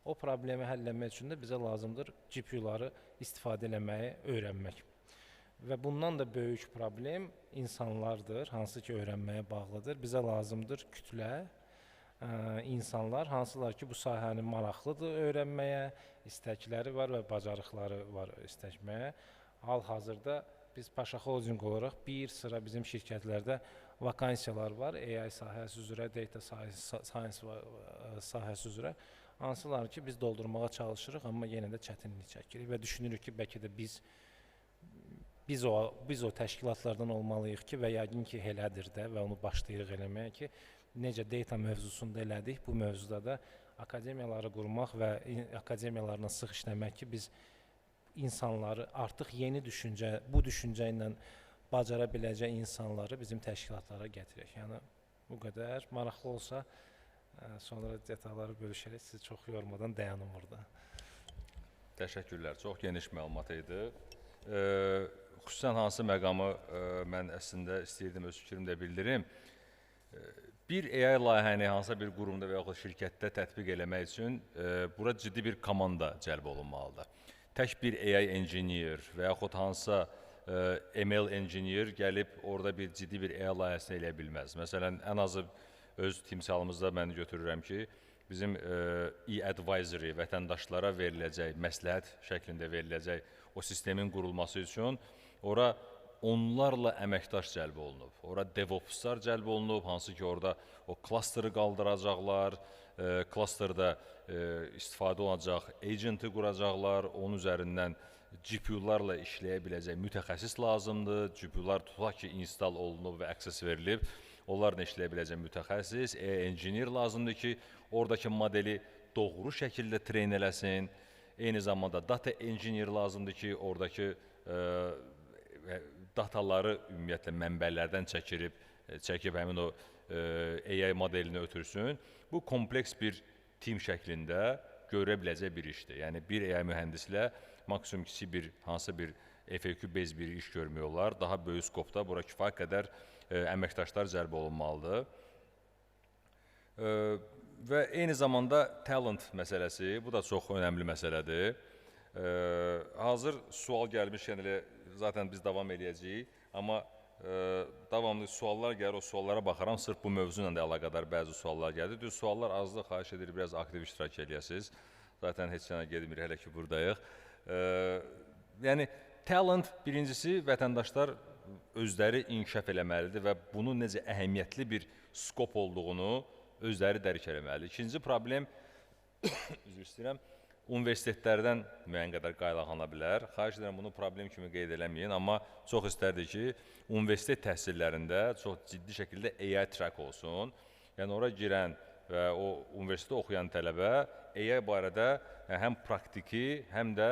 O problemi həll etmək üçün də bizə lazımdır GPU-ları istifadə eləməyi öyrənmək. Və bundan da böyük problem insanlardır, hansı ki öyrənməyə bağlıdır. Bizə lazımdır kütlə, insanlar, hansılar ki bu sahəni maraqlıdır öyrənməyə, istəkləri var və bacarıqları var istəkməyə. Hal-hazırda biz Paşa Holding olaraq bir sıra bizim şirkətlərdə vakansiyalar var, AI sahəsi üzrə, data science sahəsi üzrə. Hansılar ki biz doldurmağa çalışırıq, amma yenə də çətinlik çəkirik və düşünürük ki, bəlkə də biz o təşkilatlardan olmalıyıq ki, və yəqin ki elədir də və onu başlayırıq eləməyə ki, necə data mövzusunda elədik, bu mövzuda da akademiyaları qurmaq və akademiyalarla sıx işləmək ki, biz insanları artıq yeni düşüncə, bu düşüncə ilə bacara biləcək insanları bizim təşkilatlara gətirək. Yəni, bu qədər maraqlı olsa, sonra detalları bölüşərək, sizi çox yormadan dayanım burada. Təşəkkürlər, çox geniş məlumat idi. Xüsusən hansı məqamı mən əslində istəyirdim, öz fikrimdə bildirim. Bir AI layihəni hansısa bir qurumda və yaxud şirkətdə tətbiq eləmək üçün bura ciddi bir komanda cəlb olunmalıdır. Tək bir AI engineer və yaxud hansısa ML engineer gəlib orada bir ciddi bir AI layihəsini eləyə bilməz. Məsələn, ən azı öz timsalımızda mən götürürəm ki, bizim e-advisory vətəndaşlara veriləcək, məsləhət şəklində veriləcək o sistemin qurulması üçün ora onlarla əməkdaş cəlb olunub. Ora DevOpslar cəlb olunub, hansı ki orada o klasteri qaldıracaqlar, klasterdə istifadə olacaq agenti quracaqlar, onun üzərindən GPU-larla işləyə biləcək mütəxəssis lazımdır. GPU-lar tutaq ki, install olunub və access verilib, onlarla işləyə biləcək mütəxəssis, engineer lazımdır ki, oradakı modeli doğru şəkildə treyn eləsin. Eyni zamanda data engineer lazımdır ki, oradakı dataları ümumiyyətlə mənbələrdən çəkib həmin o AI modelini ötürsün. Bu kompleks bir tim şəklində görə biləcək bir işdir. Yəni, bir AI mühəndislə maksimum kiçik bir, hansısa bir FAQ bez bir iş görmək olar. Daha böyük skopda bura kifayət qədər əməkdaşlar cəlb olunmalıdır. Və eyni zamanda talent məsələsi, bu da çox önəmli məsələdir. Hazır sual gəlmişkən elə zaten biz davam edəcəyik, amma davamlı suallar gəlir, o suallara baxaram, sırf bu mövzu ilə də əlaqədar bəzi suallar gəlir. Düz suallar azlıq, xahiş edir, biraz aktiv iştirak eləyəsiniz. Zaten heç yana gedmir, hələ ki buradayıq. Yəni, talent birincisi vətəndaşlar özləri inkişaf eləməlidir və bunun necə əhəmiyyətli bir skop olduğunu özləri dərk eləməlidir. İkinci problem, üzr istəyirəm, universitetlərdən müəyyən qədər qaylaqlana bilər. Xahiş edirəm, bunu problem kimi qeyd eləməyin, amma çox istərdik ki, universitet təhsillərində çox ciddi şəkildə AI track olsun. Yəni, ora girən və o universitetdə oxuyan tələbə AI barədə həm praktiki, həm də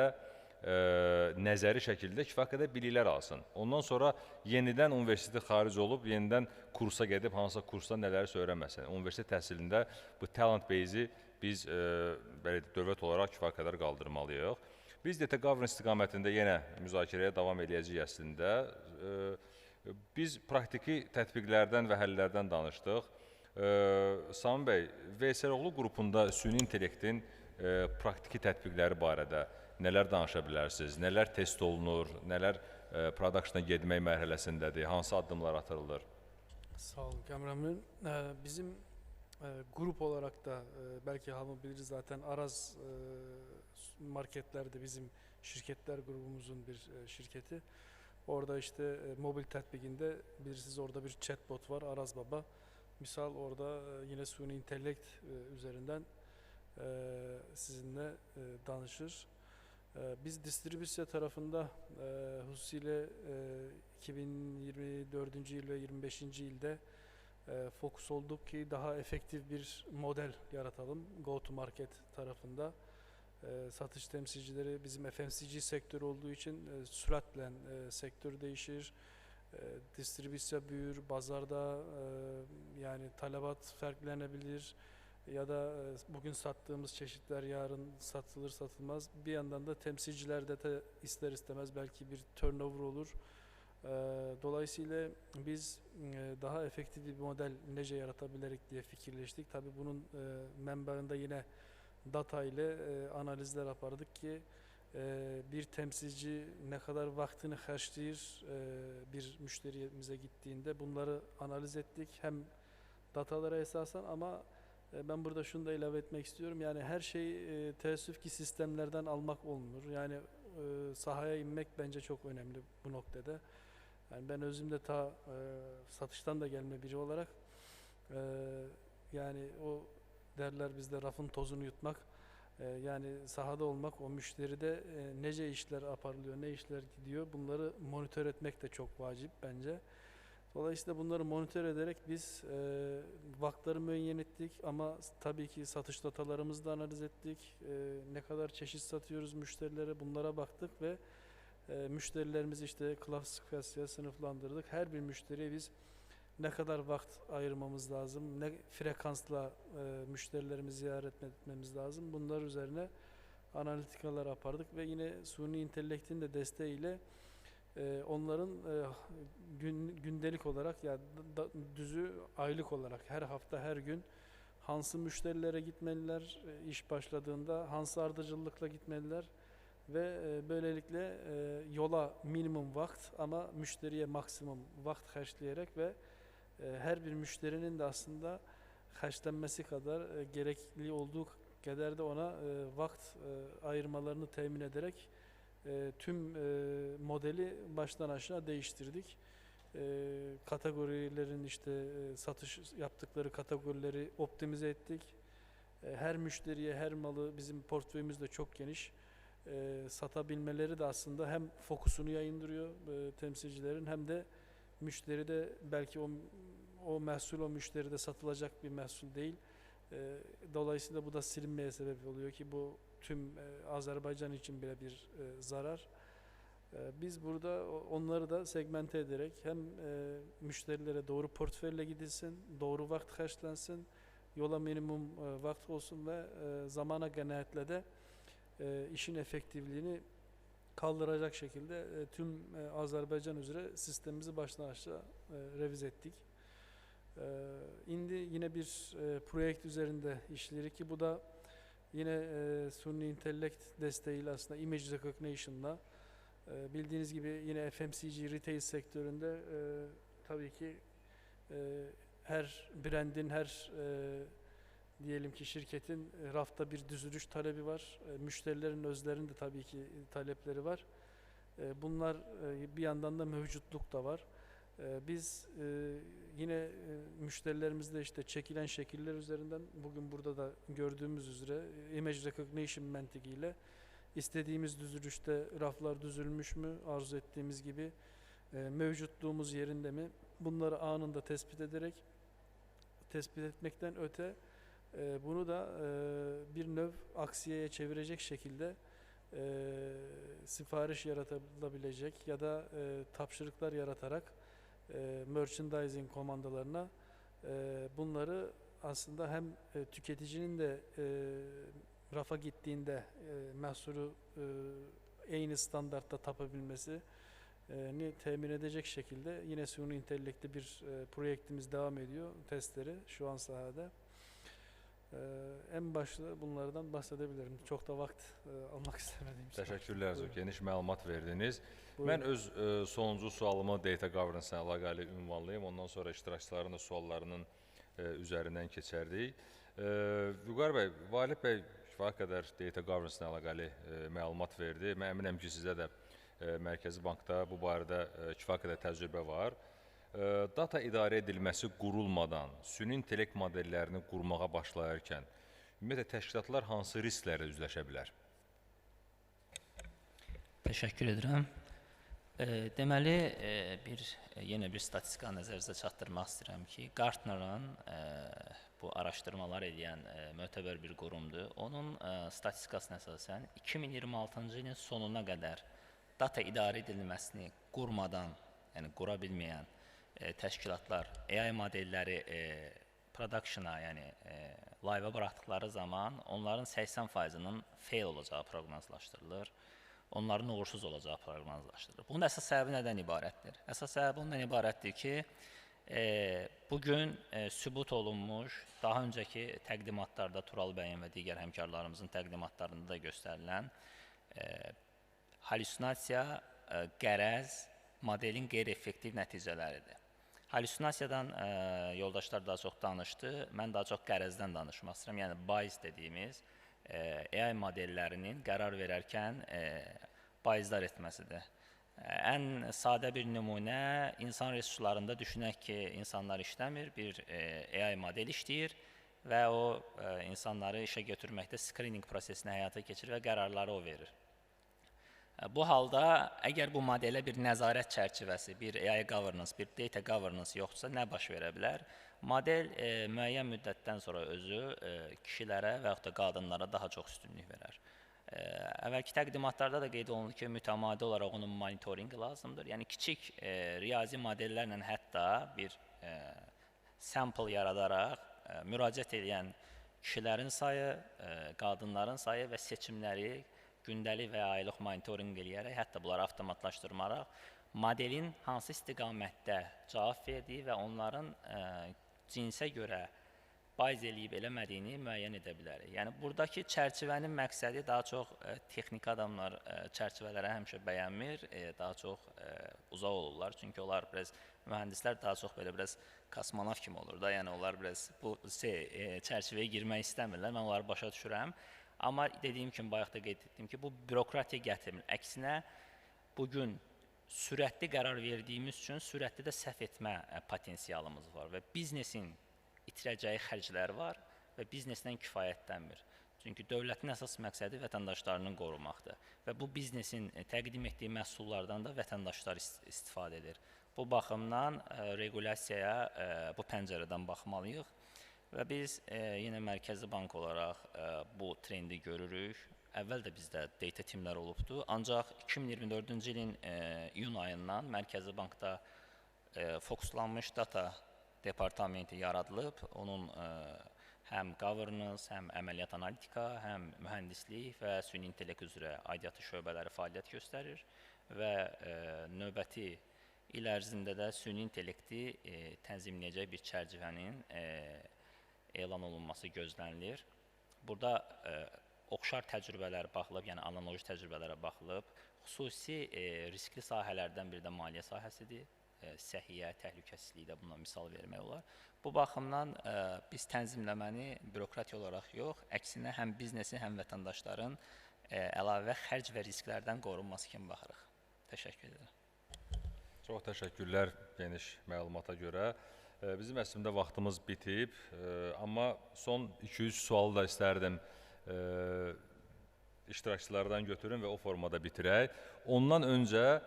nəzəri şəkildə kifayət qədər biliklər alsın. Ondan sonra yenidən universiteti xaric olub, yenidən kursa gedib, hansısa kursda nələri öyrənməsin. Universitet təhsilində bu talent base-i biz dövlət olaraq kifayət qədər qaldırmalıyıq. Biz data governance istiqamətində yenə müzakirəyə davam edəcəyik əslində. Biz praktiki tətbiqlərdən və həllərdən danışdıq. Sami bəy, VSROğlu qrupunda süni intellektin praktiki tətbiqləri barədə nələr danışa bilərsiniz, nələr test olunur, nələr production'a getmək mərhələsindədir, hansı addımlar atılır? Sağ olun Kəmran müəllim. Bizim grup olarak da belki hamı bilir zaten Araz marketlerde bizim şirketler grubumuzun bir şirketi. Orada işte mobil tatbikinde bilirsiniz orada bir chatbot var Araz Baba. Misal orada yine suni intellekt üzerinden sizinle danışır. Biz distribüsyon tarafında hususiyle 2024. yıl ve 25. yılda fokus olduk ki daha efektif bir model yaratalım go to market tarafında. Satış temsilcileri bizim FMCG sektörü olduğu için süratle sektör değişir. Distribüsyon büyür, pazarda yani talebat farklanabilir ya da bugün sattığımız çeşitler yarın satılır satılmaz. Bir yandan da temsilcilerde de ister istemez belki bir turnover olur. Dolayısıyla biz daha efektif bir model nece yaratabiliriz diye fikirleştik. Tabii bunun menbaında yine data ile analizler yapardık ki bir temsilci ne kadar vaktini harcayır bir müşterimize gittiğinde bunları analiz ettik. Hem datalara esasen ama ben burada şunu da ilave etmek istiyorum. Yani her şey teessüf ki sistemlerden almak olmuyor. Yani sahaya inmek bence çok önemli bu noktada. Yani ben özümde satıştan da gelme biri olarak yani o derler bizde rafın tozunu yutmak. Yani sahada olmak, o müşteride nece işler aparılıyor, ne işler gidiyor bunları monitör etmek de çok vacip bence. Dolayısıyla bunları monitör ederek biz vaktları müeyyen ettik ama tabii ki satış datalarımızı da analiz ettik. Ne kadar çeşit satıyoruz müşterilere bunlara baktık ve müşterilerimizi işte klasifikasyon sınıflandırdık. Her bir müşteriye biz ne kadar vakit ayırmamız lazım, ne frekansla müşterilerimizi ziyaret etmemiz lazım. Bunlar üzerine analitikalar yapardık ve yine suni intellektin de desteğiyle onların gündelik olarak ya düzü aylık olarak her hafta her gün hansı müşterilere gitmeliler, iş başladığında hansı ardıcıllıkla gitmeliler ve böylelikle yola minimum vakit ama müşteriye maksimum vakit harcayarak ve her bir müşterinin de aslında harçlanması kadar gerekli olduğu kadar da ona vakit ayırmalarını temin ederek tüm modeli baştan aşağı değiştirdik. Kategorilerin işte satış yaptıkları kategorileri optimize ettik. Her müşteriye her malı bizim portföyümüz de çok geniş. Satabilmeleri de aslında hem fokusunu yayındırıyor temsilcilerin hem de müşteri de belki o mahsul o müşteride satılacak bir mahsul değil. Dolayısıyla bu da silinmeye sebep oluyor ki bu tüm Azerbaycan için bile bir zarar. Biz burada onları da segmente ederek hem müşterilere doğru portföyle gidilsin, doğru vakit harcansın, yola minimum vakit olsun ve zamana genellikle de işin efektifliğini kaldıracak şekilde tüm Azerbaycan üzere sistemimizi baştan aşağı revize ettik. Şimdi yine bir proje üzerinde işleri ki bu da yine suni intellekt desteğiyle aslında image recognition'la bildiğiniz gibi yine FMCG retail sektöründe tabii ki her brandin her diyelim ki şirketin rafta bir düzülüş talebi var. Müşterilerin özlerinin de tabii ki talepleri var. Bunlar bir yandan da mevcutluk da var. Biz yine müşterilerimizde işte çekilen şekiller üzerinden bugün burada da gördüğümüz üzere image recognition mentiğiyle istediğimiz düzülüşte raflar düzülmüş mü, arzu ettiğimiz gibi mevcutluğumuz yerinde mi bunları anında tespit etmekten öte bunu da bir növ aksiyeye çevirecek şekilde sipariş yaratabilecek ya da tapşırıklar yaratarak merchandising komandolarına bunları aslında hem tüketicinin de rafa gittiğinde mahsulü aynı standartta tapabilmesi ni temin edecek şekilde yine suni intellekte bir projektimiz devam ediyor testleri şu an sahada. En başta bunlardan bahsedebilirim. Çok da vakit almak istemediğim için. Təşəkkürlər, çox geniş məlumat verdiniz. Buyurun. Mən öz sonuncu sualımı data governance ilə əlaqəli ünvanlayım. Ondan sonra iştirakçıların da suallarının üzərindən keçərdik. Vüqar bəy, Valid bəy kifayət qədər data governance ilə əlaqəli məlumat verdi. Mən əminəm ki, sizə də Mərkəzi Bankda bu barədə kifayət qədər təcrübə var. Data idarə edilməsi qurulmadan süni intellekt modellərini qurmağa başlayarkən ümumiyyətlə təşkilatlar hansı risklərlə üzləşə bilər? Təşəkkür edirəm. Deməli, yenə bir statistika nəzərinizə çatdırmaq istəyirəm ki, Gartner'ın bu araşdırmalar edən mötəbər bir qurumdur. Onun statistikasına əsasən 2026-cı ilin sonuna qədər data idarə edilməsini qurmadan, yəni qura bilməyən təşkilatlar AI modelləri production'a, yəni live-a buraxdıqları zaman onların 80%-nin fail olacağı proqnozlaşdırılır. Onların uğursuz olacağı proqnozlaşdırılır. Bunun əsas səbəbi nədən ibarətdir? Əsas səbəbi ondan ibarətdir ki, bugün sübut olunmuş, daha öncəki təqdimatlarda Tural bəyin və digər həmkarlarımızın təqdimatlarında da göstərilən halüsinasiya, qərəz, modelin qeyri-effektiv nəticələridir. Halüsinasiyadan yoldaşlar daha çox danışdı, mən daha çox qərəzdən danışmaq istəyirəm. Yəni, bias dediyimiz AI modellərinin qərar verərkən biaslar etməsidir. Ən sadə bir nümunə, insan resurslarında düşünək ki, insanlar işləmir, bir AI model işləyir və o insanları işə götürməkdə screening prosesini həyata keçirir və qərarları o verir. Bu halda, əgər bu modelə bir nəzarət çərçivəsi, bir AI governance, bir data governance yoxdursa, nə baş verə bilər? Model müəyyən müddətdən sonra özü kişilərə və yaxud da qadınlara daha çox üstünlük verər. Əvvəlki təqdimatlarda da qeyd olundu ki, mütəmadi olaraq onun monitorinqi lazımdır. Yəni, kiçik riyazi modellərlə hətta bir sample yaradaraq müraciət edən kişilərin sayı, qadınların sayı və seçimləri gündəlik və ya aylıq monitorinq eləyərək, hətta bunları avtomatlaşdırmaraq, modelin hansı istiqamətdə cavab verdiyi və onların cinsə görə bias eləyib eləmədiyini müəyyən edə bilərik. Yəni, buradakı çərçivənin məqsədi daha çox texniki adamlar çərçivələrə həmişə bəyənmir, daha çox uzaq olurlar. Çünki onlar biraz, mühəndislər daha çox belə biraz kosmonavt kimi olur da, yəni onlar biraz bu çərçivəyə girmək istəmirlər, mən onları başa düşürəm. Amma dediyim kimi, bayaq da qeyd etdim ki, bu bürokratiya gətirmir. Əksinə, bugün sürətli qərar verdiyimiz üçün sürətli də səhv etmə potensialımız var və biznesin itirəcəyi xərclər var və biznesdən kifayətlənmir. Çünki dövlətin əsas məqsədi vətəndaşlarının qorumaqdır və bu biznesin təqdim etdiyi məhsullardan da vətəndaşlar istifadə edir. Bu baxımdan regulasiyaya bu pəncərədən baxmalıyıq. Və biz yenə Mərkəzi Bank olaraq bu trendi görürük. Əvvəl də bizdə data timlər olubdu. Ancaq 2024-cü ilin iyun ayından Mərkəzi Bankda fokuslanmış data departamenti yaradılıb. Onun həm governance, həm əməliyyat analitika, həm mühəndislik və süni intellekt üzrə aidiyyatı şöbələri fəaliyyət göstərir və növbəti il ərzində də süni intellekti tənzimləyəcək bir çərçivənin elan olunması gözlənilir. Burada oxşar təcrübələr baxılıb, yəni analoji təcrübələrə baxılıb. Xüsusi riskli sahələrdən biri də maliyyə sahəsidir. Səhiyyə, təhlükəsizlikdə buna misal vermək olar. Bu baxımdan biz tənzimləməni bürokratiya olaraq yox, əksinə həm biznesin, həm vətəndaşların əlavə xərc və risklərdən qorunması kimi baxırıq. Təşəkkür edirəm. Çox təşəkkürlər geniş məlumata görə. Bizim əslində vaxtımız bitib, amma son 2-3 sualı da istərdim iştirakçılardan götürün və o formada bitirək. Ondan öncə,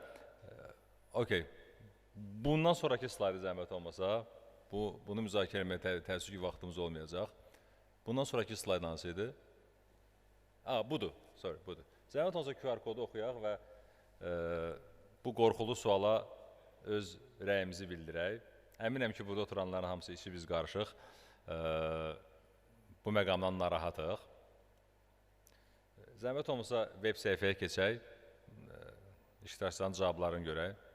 bundan sonraki slaydı zəhmət olmasa, bunu müzakirə etməyə təəssüf ki, vaxtımız olmayacaq. Bundan sonraki slayd hansı idi? Budur. Zəhmət olsa QR kodu oxuyaq və bu qorxulu suala öz rəyimizi bildirək. Əminəm ki, burada oturanların hamısı işi biz qarışıq. Bu məqamdan narahatıq. Zəhmət olmasa web səhifəyə keçək, iştirakçıların cavablarını görək.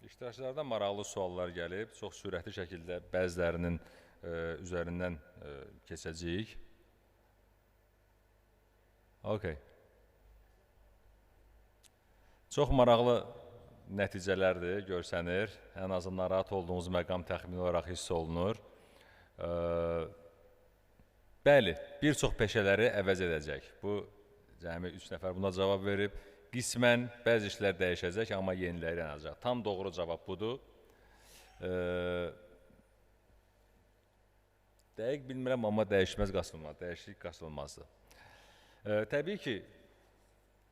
İştirakçılardan maraqlı suallar gəlib. Çox sürətli şəkildə bəzilərinin üzərindən keçəcəyik. Okay. Çox maraqlı nəticələrdir, görsənir. Ən azından narahat olduğunuz məqam təxmini olaraq hiss olunur. Bəli, bir çox peşələri əvəz edəcək. Bu, cəmi 3 nəfər buna cavab verib. Qismən bəzi işlər dəyişəcək, amma yeniləri yanacaq. Tam doğru cavab budur. Dəqiq bilmirəm, amma dəyişməz qaçılmaz, dəyişiklik qaçılmazdır. Təbii ki,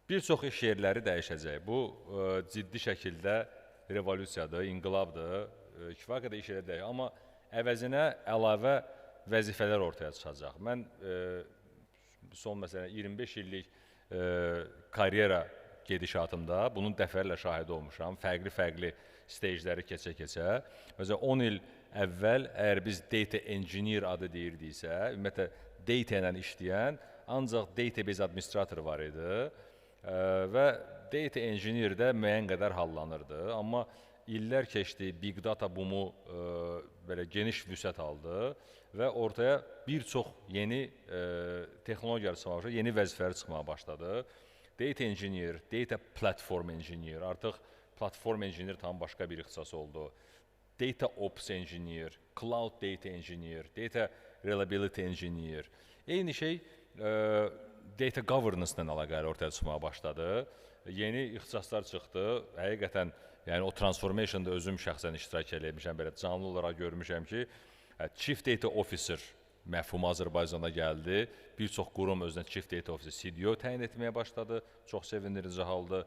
bir çox iş yerləri dəyişəcək. Bu, ciddi şəkildə revolüsiyadır, inqilabdır, kifayət qədər iş yerləri dəyişəcək. Amma əvəzinə əlavə vəzifələr ortaya çıxacaq. Mən son, məsələn, 25 illik karyera gedişatımda bunun dəfələrlə şahidi olmuşam. Fərqli stejləri keçə-keçə. Məsələn, 10 il əvvəl, əgər biz data engineer adı deyirdiksə, ümumiyyətlə, data ilə işləyən ancaq database administratoru var idi və data engineer də müəyyən qədər hallanırdı. Amma illər keçdi, big data boomu belə geniş vüsət aldı və ortaya bir çox yeni texnologiyalar çıxmağa başladı, yeni vəzifələr çıxmağa başladı. Data engineer, data platform engineer, artıq platform engineer tam başqa bir ixtisas oldu. Data ops engineer, cloud data engineer, data reliability engineer. Eyni şey data governance ilə əlaqəli ortaya çıxmağa başladı. Yeni ixtisaslar çıxdı. Həqiqətən, yəni o transformationda özüm şəxsən iştirak eləmişəm, belə canlı olaraq görmüşəm ki, Chief Data Officer məfhumu Azərbaycanda gəldi. Bir çox qurum özünə Chief Data Officer, CDO təyin etməyə başladı. Çox sevindirici haldır.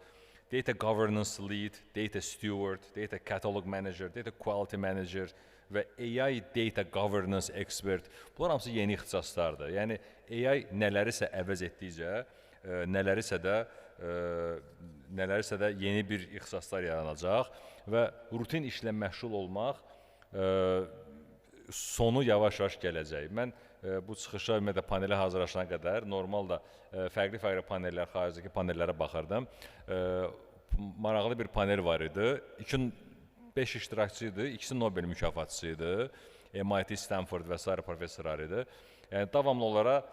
Data Governance Lead, Data Steward, Data Catalog Manager, Data Quality Manager və AI Data Governance Expert. Bunlar hamısı yeni ixtisaslardır. Yəni, AI nələrisə əvəz etdikcə, nələrisə də yeni bir ixtisaslar yaranacaq və rutin işlə məşğul olmaq sonu yavaş-yavaş gələcək. Mən bu çıxışa ümumiyyətlə panelə hazırlaşana qədər normal da fərqli panellər, xaricdəki panellərə baxırdım. Maraqlı bir panel var idi. 5 iştirakçı idi, ikisi Nobel mükafatçısı idi. MIT, Stanford və s. professorlar idi. Yəni, davamlı olaraq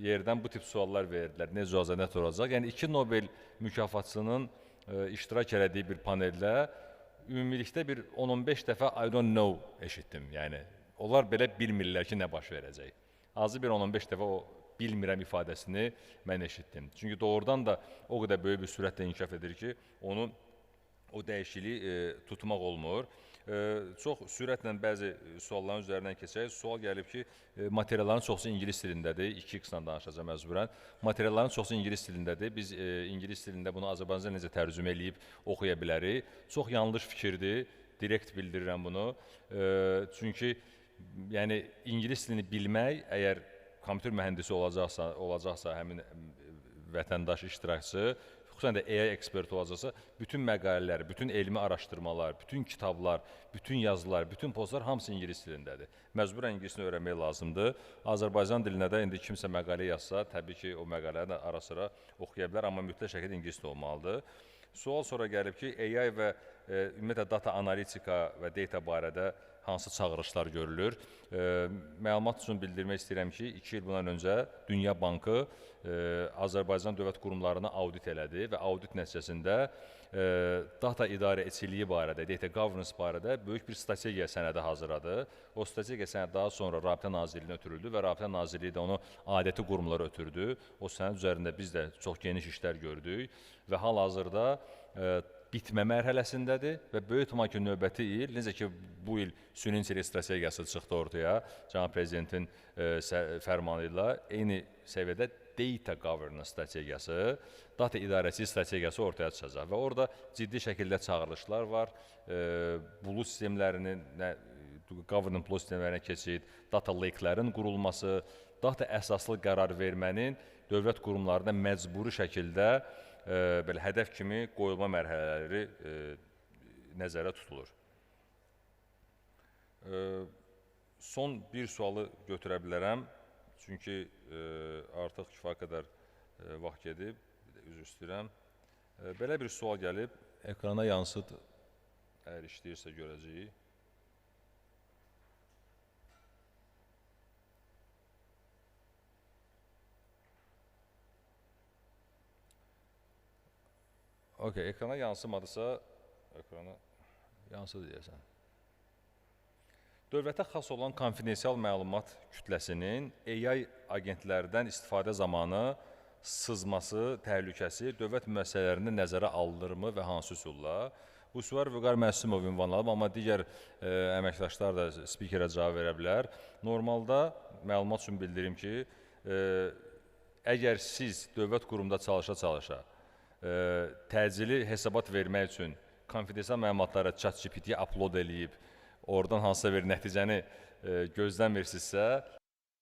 yerdən bu tip suallar verdilər. Necə olacaq, nə olacaq? Yəni, 2 Nobel mükafatçının iştirak elədiyi bir paneldə ümumilikdə bir 10-15 dəfə I don't know eşitdim. Yəni, onlar belə bilmirlər ki, nə baş verəcək. Azı bir 10-15 dəfə o bilmirəm ifadəsini mən eşitdim. Çünki doğrudan da o qədər böyük bir sürətlə inkişaf edir ki, o dəyişikliyi tutmaq olmur. Çox sürətlə bəzi sualların üzərindən keçək. Sual gəlib ki, materialların çoxsu ingilis dilindədir. 2x-la danışacağım məcburən. Materialların çoxsu ingilis dilindədir. Biz ingilis dilində bunu Azərbaycanca necə tərcümə eləyib oxuya bilərik. Çox yanlış fikirdir. Direkt bildirirəm bunu. Çünki yəni, ingilis dilini bilmək, əgər kompüter mühəndisi olacaqsa həmin vətəndaş iştirakçı, xüsusən də AI eksperti olacaqsa, bütün məqalələr, bütün elmi araşdırmalar, bütün kitablar, bütün yazılar, bütün postlar hamısı ingilis dilindədir. Məcburən ingilisini öyrənmək lazımdır. Azərbaycan dilinə də indi kimsə məqalə yazsa, təbii ki, o məqalələri ara-sıra oxuya bilər, amma mütləq şəkildə ingilis dilində olmalıdır. Sual sonra gəlib ki, AI və ümumiyyətlə data analitika və data barədə hansı çağırışlar görülür. Məlumat üçün bildirmək istəyirəm ki, 2 il bundan öncə Dünya Bankı Azərbaycan dövlət qurumlarına audit elədi və audit nəticəsində data idarə etçiliyi barədə, data governance barədə böyük bir strategiya sənədi hazırladı. O strategiya sənədi daha sonra Rabitə Nazirliyinə ötürüldü və Rabitə Nazirliyi də onu adəti qurumlara ötürdü. O sənəd üzərində biz də çox geniş işlər gördük və hal-hazırda bitmə mərhələsindədir və böyük ehtimal ki, növbəti il, necə ki, bu il süni intellekt strategiyası çıxdı ortaya, Cənab Prezidentin fərmanı ilə eyni səviyyədə data governance strategiyası, data idarəçi strategiyası ortaya çıxacaq və orada ciddi şəkildə çağırışlar var, bulut sistemlərinin, governance bulut sistemlərinə keçid, data lake-lərin qurulması, data əsaslı qərar vermənin dövlət qurumlarında məcburi şəkildə belə hədəf kimi qoyulma mərhələləri nəzərə tutulur. Son bir sualı götürə bilərəm, çünki artıq kifayət qədər vaxt gedib, üzr istəyirəm. Belə bir sual gəlib, ekrana yansıt Əgər işləyirsə görəcəyik. Okey, ekrana yansımadısa, ekrana yansıdı deyəsən. Dövlətə xas olan konfidensial məlumat kütləsinin AI agentlərdən istifadə zamanı sızması, təhlükəsi dövlət müəssisələrində nəzərə alınırmı və hansı üsulla? Bu sual Vüqar Məsimov ünvanlanıb, amma digər əməkdaşlar da spikerə cavab verə bilər. Normalda məlumat üçün bildirim ki, əgər siz dövlət qurumunda çalışa-çalışa təcili hesabat vermək üçün konfidensial məlumatları ChatGPT-yə upload eləyib, oradan hansısa bir nəticəni gözləmirsinizsə,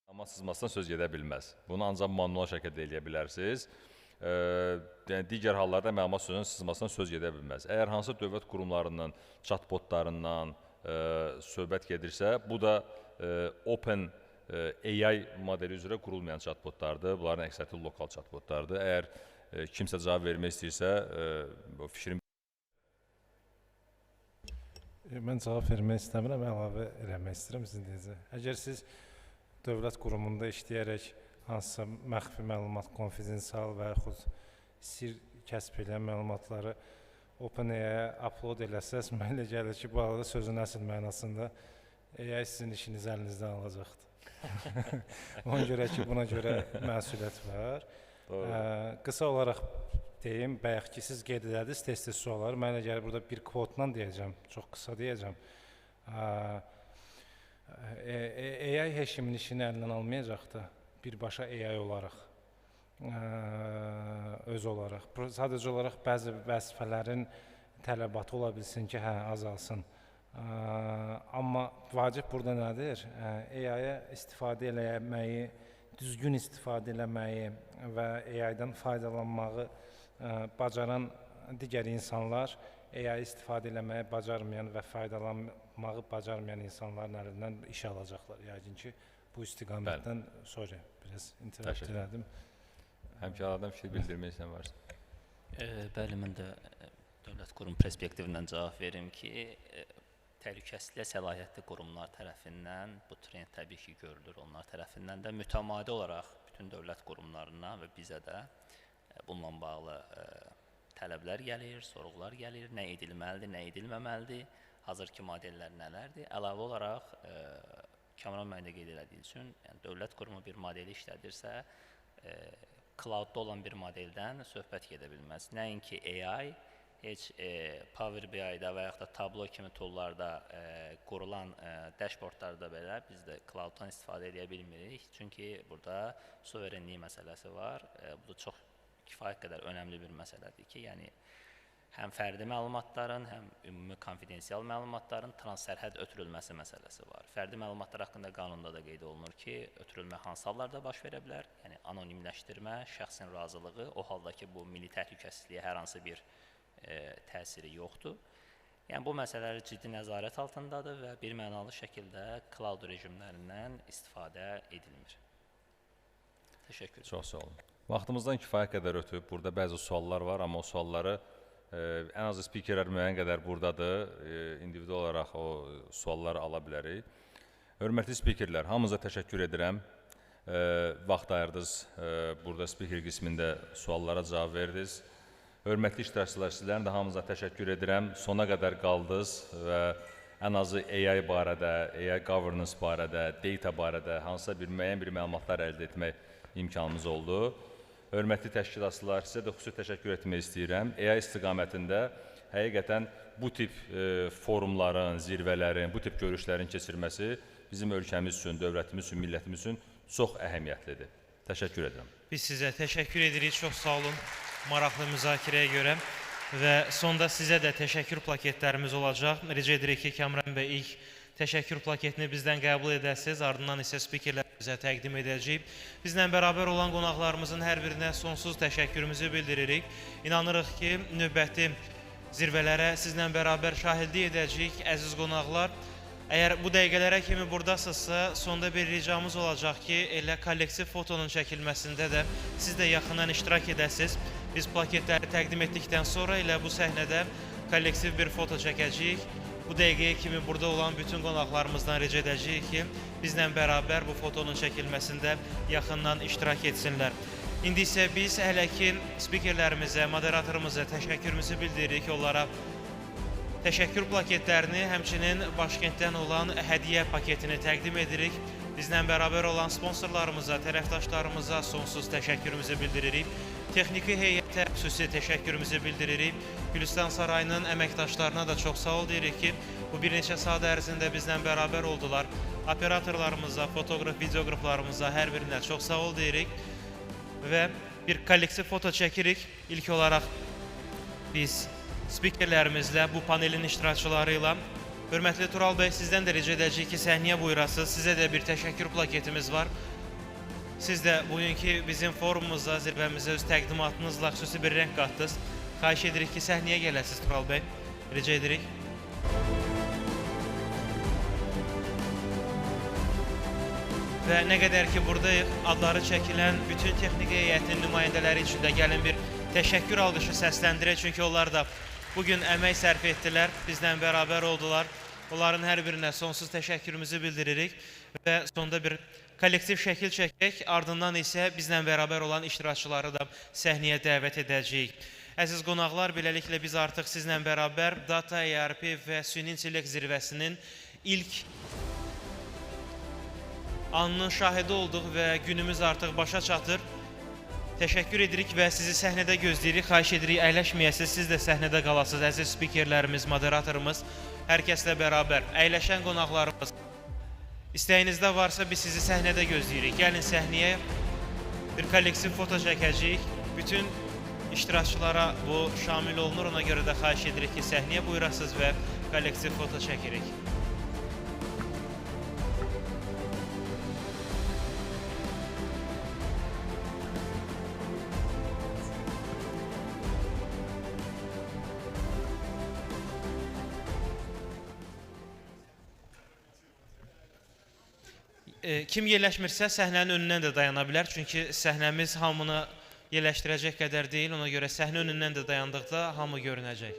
məlumat sızmasından söz gedə bilməz. Bunu ancaq manual şəkildə eləyə bilərsiniz. Yəni, digər hallarda məlumat sızmasından söz gedə bilməz. Əgər hansı dövlət qurumlarından, chatbotlarından söhbət gedirsə, bu da Open AI modeli üzrə qurulmayan chatbotlardır. Bunların əksəriyyəti lokal chatbotlardır. Əgər kimsə cavab vermək istəyirsə, fikrim... Mən cavab vermək istəmirəm, əlavə eləmək istəyirəm sizin deyəcək. Əgər siz dövlət qurumunda işləyərək hansısa məxfi məlumat, konfidensial və yaxud sir kəsb edən məlumatları OpenAI-yə upload eləsəz, mən elə gəlir ki, bu arada sözün əsl mənasında AI sizin işinizi əlinizdən alacaqdır. Ona görə ki, buna görə məsuliyyət var. Qısa olaraq deyim, bayaq ki, siz qeyd edədiniz test-test sualları. Mən elə gəlir burada bir kvotla deyəcəm, çox qısa deyəcəm. AI heç kimin işini əlindən almayacaq da, birbaşa AI olaraq, öz olaraq. Sadəcə olaraq bəzi vəzifələrin tələbatı ola bilsin ki, azalsın. Amma vacib burada nədir? AI-yə istifadə eləməyi, düzgün istifadə eləməyi və AI-dən faydalanmağı bacaran digər insanlar AI istifadə eləməyi bacarmayan və faydalanmağı bacarmayan insanların əlindən iş alacaqlar. Yəqin ki, bu istiqamətdən sonra biraz interact elədim. Həmkarlardan fikir bildirmək istəyən varsa. Bəli, mən də dövlət qurum perspektivindən cavab verim ki, təhlükəsizliyə səlahiyyətli qurumlar tərəfindən bu trend təbii ki, görülür. Onlar tərəfindən də mütəmadi olaraq bütün dövlət qurumlarına və bizə də bununla bağlı tələblər gəlir, sorğular gəlir, nə edilməlidir, nə edilməməlidir, hazırki modellər nələrdir. Əlavə olaraq, Kamran müəllim də qeyd elədiyi üçün, yəni, dövlət qurumu bir modeli işlədirsə, cloudda olan bir modeldən söhbət gedə bilməz. Nəinki AI, heç Power BI-da və yaxud da Tableau kimi toollarda qurulan dashboardlarda belə biz də clouddan istifadə edə bilmirik. Çünki burada suverenlik məsələsi var. Bu da çox kifayət qədər önəmli bir məsələdir ki, yəni həm fərdi məlumatların, həm ümumi konfidensial məlumatların transsərhəd ötürülməsi məsələsi var. Fərdi məlumatlar haqqında qanunda da qeyd olunur ki, ötürülmə hansı hallarda baş verə bilər? Yəni anonimləşdirmə, şəxsin razılığı, o halda ki, bu milli təhlükəsizliyə hər hansı bir təsiri yoxdur. Yəni, bu məsələlər ciddi nəzarət altındadır və bir mənalı şəkildə cloud rejimlərindən istifadə edilmir. Təşəkkür ederim. Çox sağ olun. Vaxtımızdan kifayət qədər ötüb, burada bəzi suallar var, amma o sualları ən azı spikerlər müəyyən qədər buradadır, individual olaraq o sualları ala bilərik. Hörmətli spikerlər, hamınıza təşəkkür edirəm. Vaxt ayırdınız, burada spiker qismində suallara cavab verdiniz. Hörmətli iştirakçılar, sizlərin də hamınıza təşəkkür edirəm. Sona qədər qaldınız və ən azı AI barədə, AI governance barədə, data barədə hansısa bir müəyyən bir məlumatlar əldə etmək imkanımız oldu. Hörmətli təşkilatçılar, sizə də xüsusi təşəkkür etmək istəyirəm. AI istiqamətində həqiqətən bu tip forumların, zirvələrin, bu tip görüşlərin keçirməsi bizim ölkəmiz üçün, dövlətimiz üçün, millətimiz üçün çox əhəmiyyətlidir. Təşəkkür edirəm. Biz sizə təşəkkür edirik, çox sağ olun maraqlı müzakirəyə görə və sonda sizə də təşəkkür plaketlərimiz olacaq. Rica edirik ki, Kamran bəy ilk təşəkkür plaketini bizdən qəbul edəsiniz, ardından isə spikerlər bizə təqdim edəcəyik. Bizlə bərabər olan qonaqlarımızın hər birinə sonsuz təşəkkürümüzü bildiririk. İnanırıq ki, növbəti zirvələrə sizlə bərabər şahidlik edəcəyik, əziz qonaqlar. Əgər bu dəqiqələrə kimi buradasınızsa, sonda bir ricamız olacaq ki, elə kollektiv fotonun çəkilməsində də siz də yaxından iştirak edəsiniz. Biz plaketləri təqdim etdikdən sonra elə bu səhnədə kollektiv bir foto çəkəcəyik. Bu dəqiqəyə kimi burada olan bütün qonaqlarımızdan rica edəcəyik ki, bizlə bərabər bu fotonun çəkilməsində yaxından iştirak etsinlər. İndi isə biz hələ ki spikerlərimizə, moderatorumuza təşəkkürümüzü bildiririk, onlara təşəkkür plaketlərini, həmçinin başkənddən olan hədiyyə paketini təqdim edirik. Bizlə bərabər olan sponsorlarımıza, tərəfdaşlarımıza sonsuz təşəkkürümüzü bildiririk. Texniki heyətə xüsusi təşəkkürümüzü bildiririk. Gülüstan Sarayının əməkdaşlarına da çox sağ ol deyirik ki, bu bir neçə saat ərzində bizlə bərabər oldular. Operatorlarımıza, fotoqraf, videoqraflarımıza hər birinə çox sağ ol deyirik. Və bir kollektiv foto çəkirik. İlk olaraq biz spikerlərimizlə, bu panelin iştirakçıları ilə. Hörmətli Tural bəy, sizdən də rica edəcəyik ki, səhnəyə buyurasınız. Sizə də bir təşəkkür plaketimiz var. Siz də bugünkü bizim forumumuza, zirvəmizə öz təqdimatınızla xüsusi bir rəng qatdınız. Xahiş edirik ki, səhnəyə gələsiniz Tural bəy. Rica edirik. Və nə qədər ki, buradayıq, adları çəkilən bütün texniki heyətin nümayəndələri üçün də gəlin bir təşəkkür alqışı səsləndirək. Çünki onlar da bugün əmək sərf etdilər, bizlə bərabər oldular. Onların hər birinə sonsuz təşəkkürümüzü bildiririk və sonda bir kollektiv şəkil çəkək, ardından isə bizlə bərabər olan iştirakçıları da səhnəyə dəvət edəcəyik. Əziz qonaqlar, beləliklə biz artıq sizlə bərabər Data, ERP və Süni İntellekt zirvəsinin ilk anının şahidi olduq və günümüz artıq başa çatır. Təşəkkür edirik və sizi səhnədə gözləyirik. Xahiş edirik, əyləşməyəsiniz, siz də səhnədə qalasınız. Əziz spikerlərimiz, moderatorumuz, hər kəslə bərabər. Əyləşən qonaqlarımız, istəyinizdə varsa biz sizi səhnədə gözləyirik. Gəlin səhnəyə bir kollektiv foto çəkəcəyik. Bütün iştirakçılara bu şamil olunur. Ona görə də xahiş edirik ki, səhnəyə buyurasınız və kollektiv foto çəkirik. Kim yerləşmirsə səhnənin önündən də dayana bilər. Çünki səhnəmiz hamını yerləşdirəcək qədər deyil. Ona görə səhnə önündən də dayandıqda hamı görünəcək.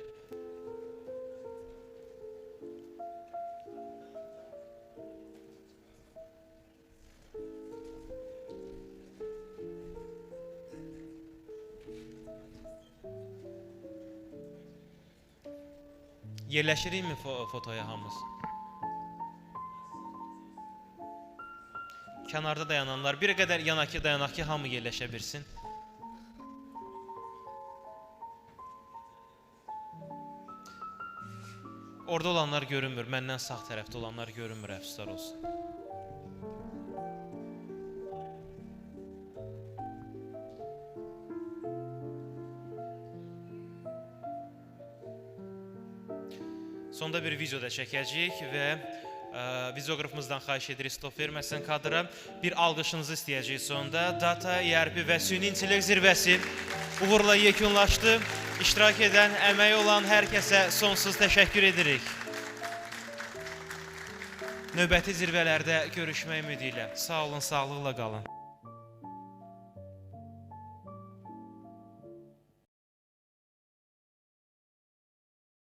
Yerləşirikmi fotoya hamımız? Kənarda dayananlar, bir qədər yanakı dayanaq ki, hamı yerləşə bilsin. Orada olanlar görünmür, məndən sağ tərəfdə olanlar görünmür, əfsuslar olsun. Sonda bir video da çəkəcəyik və videoqrafımızdan xahiş edirik, stop verməsin kadra. Bir alqışınızı istəyəcəyik sonda. Data, ERP və Süni İntellekt zirvəsi uğurla yekunlaşdı. İştirak edən, əməyi olan hər kəsə sonsuz təşəkkür edirik. Növbəti zirvələrdə görüşmək ümidi ilə. Sağ olun, sağlıqla qalın.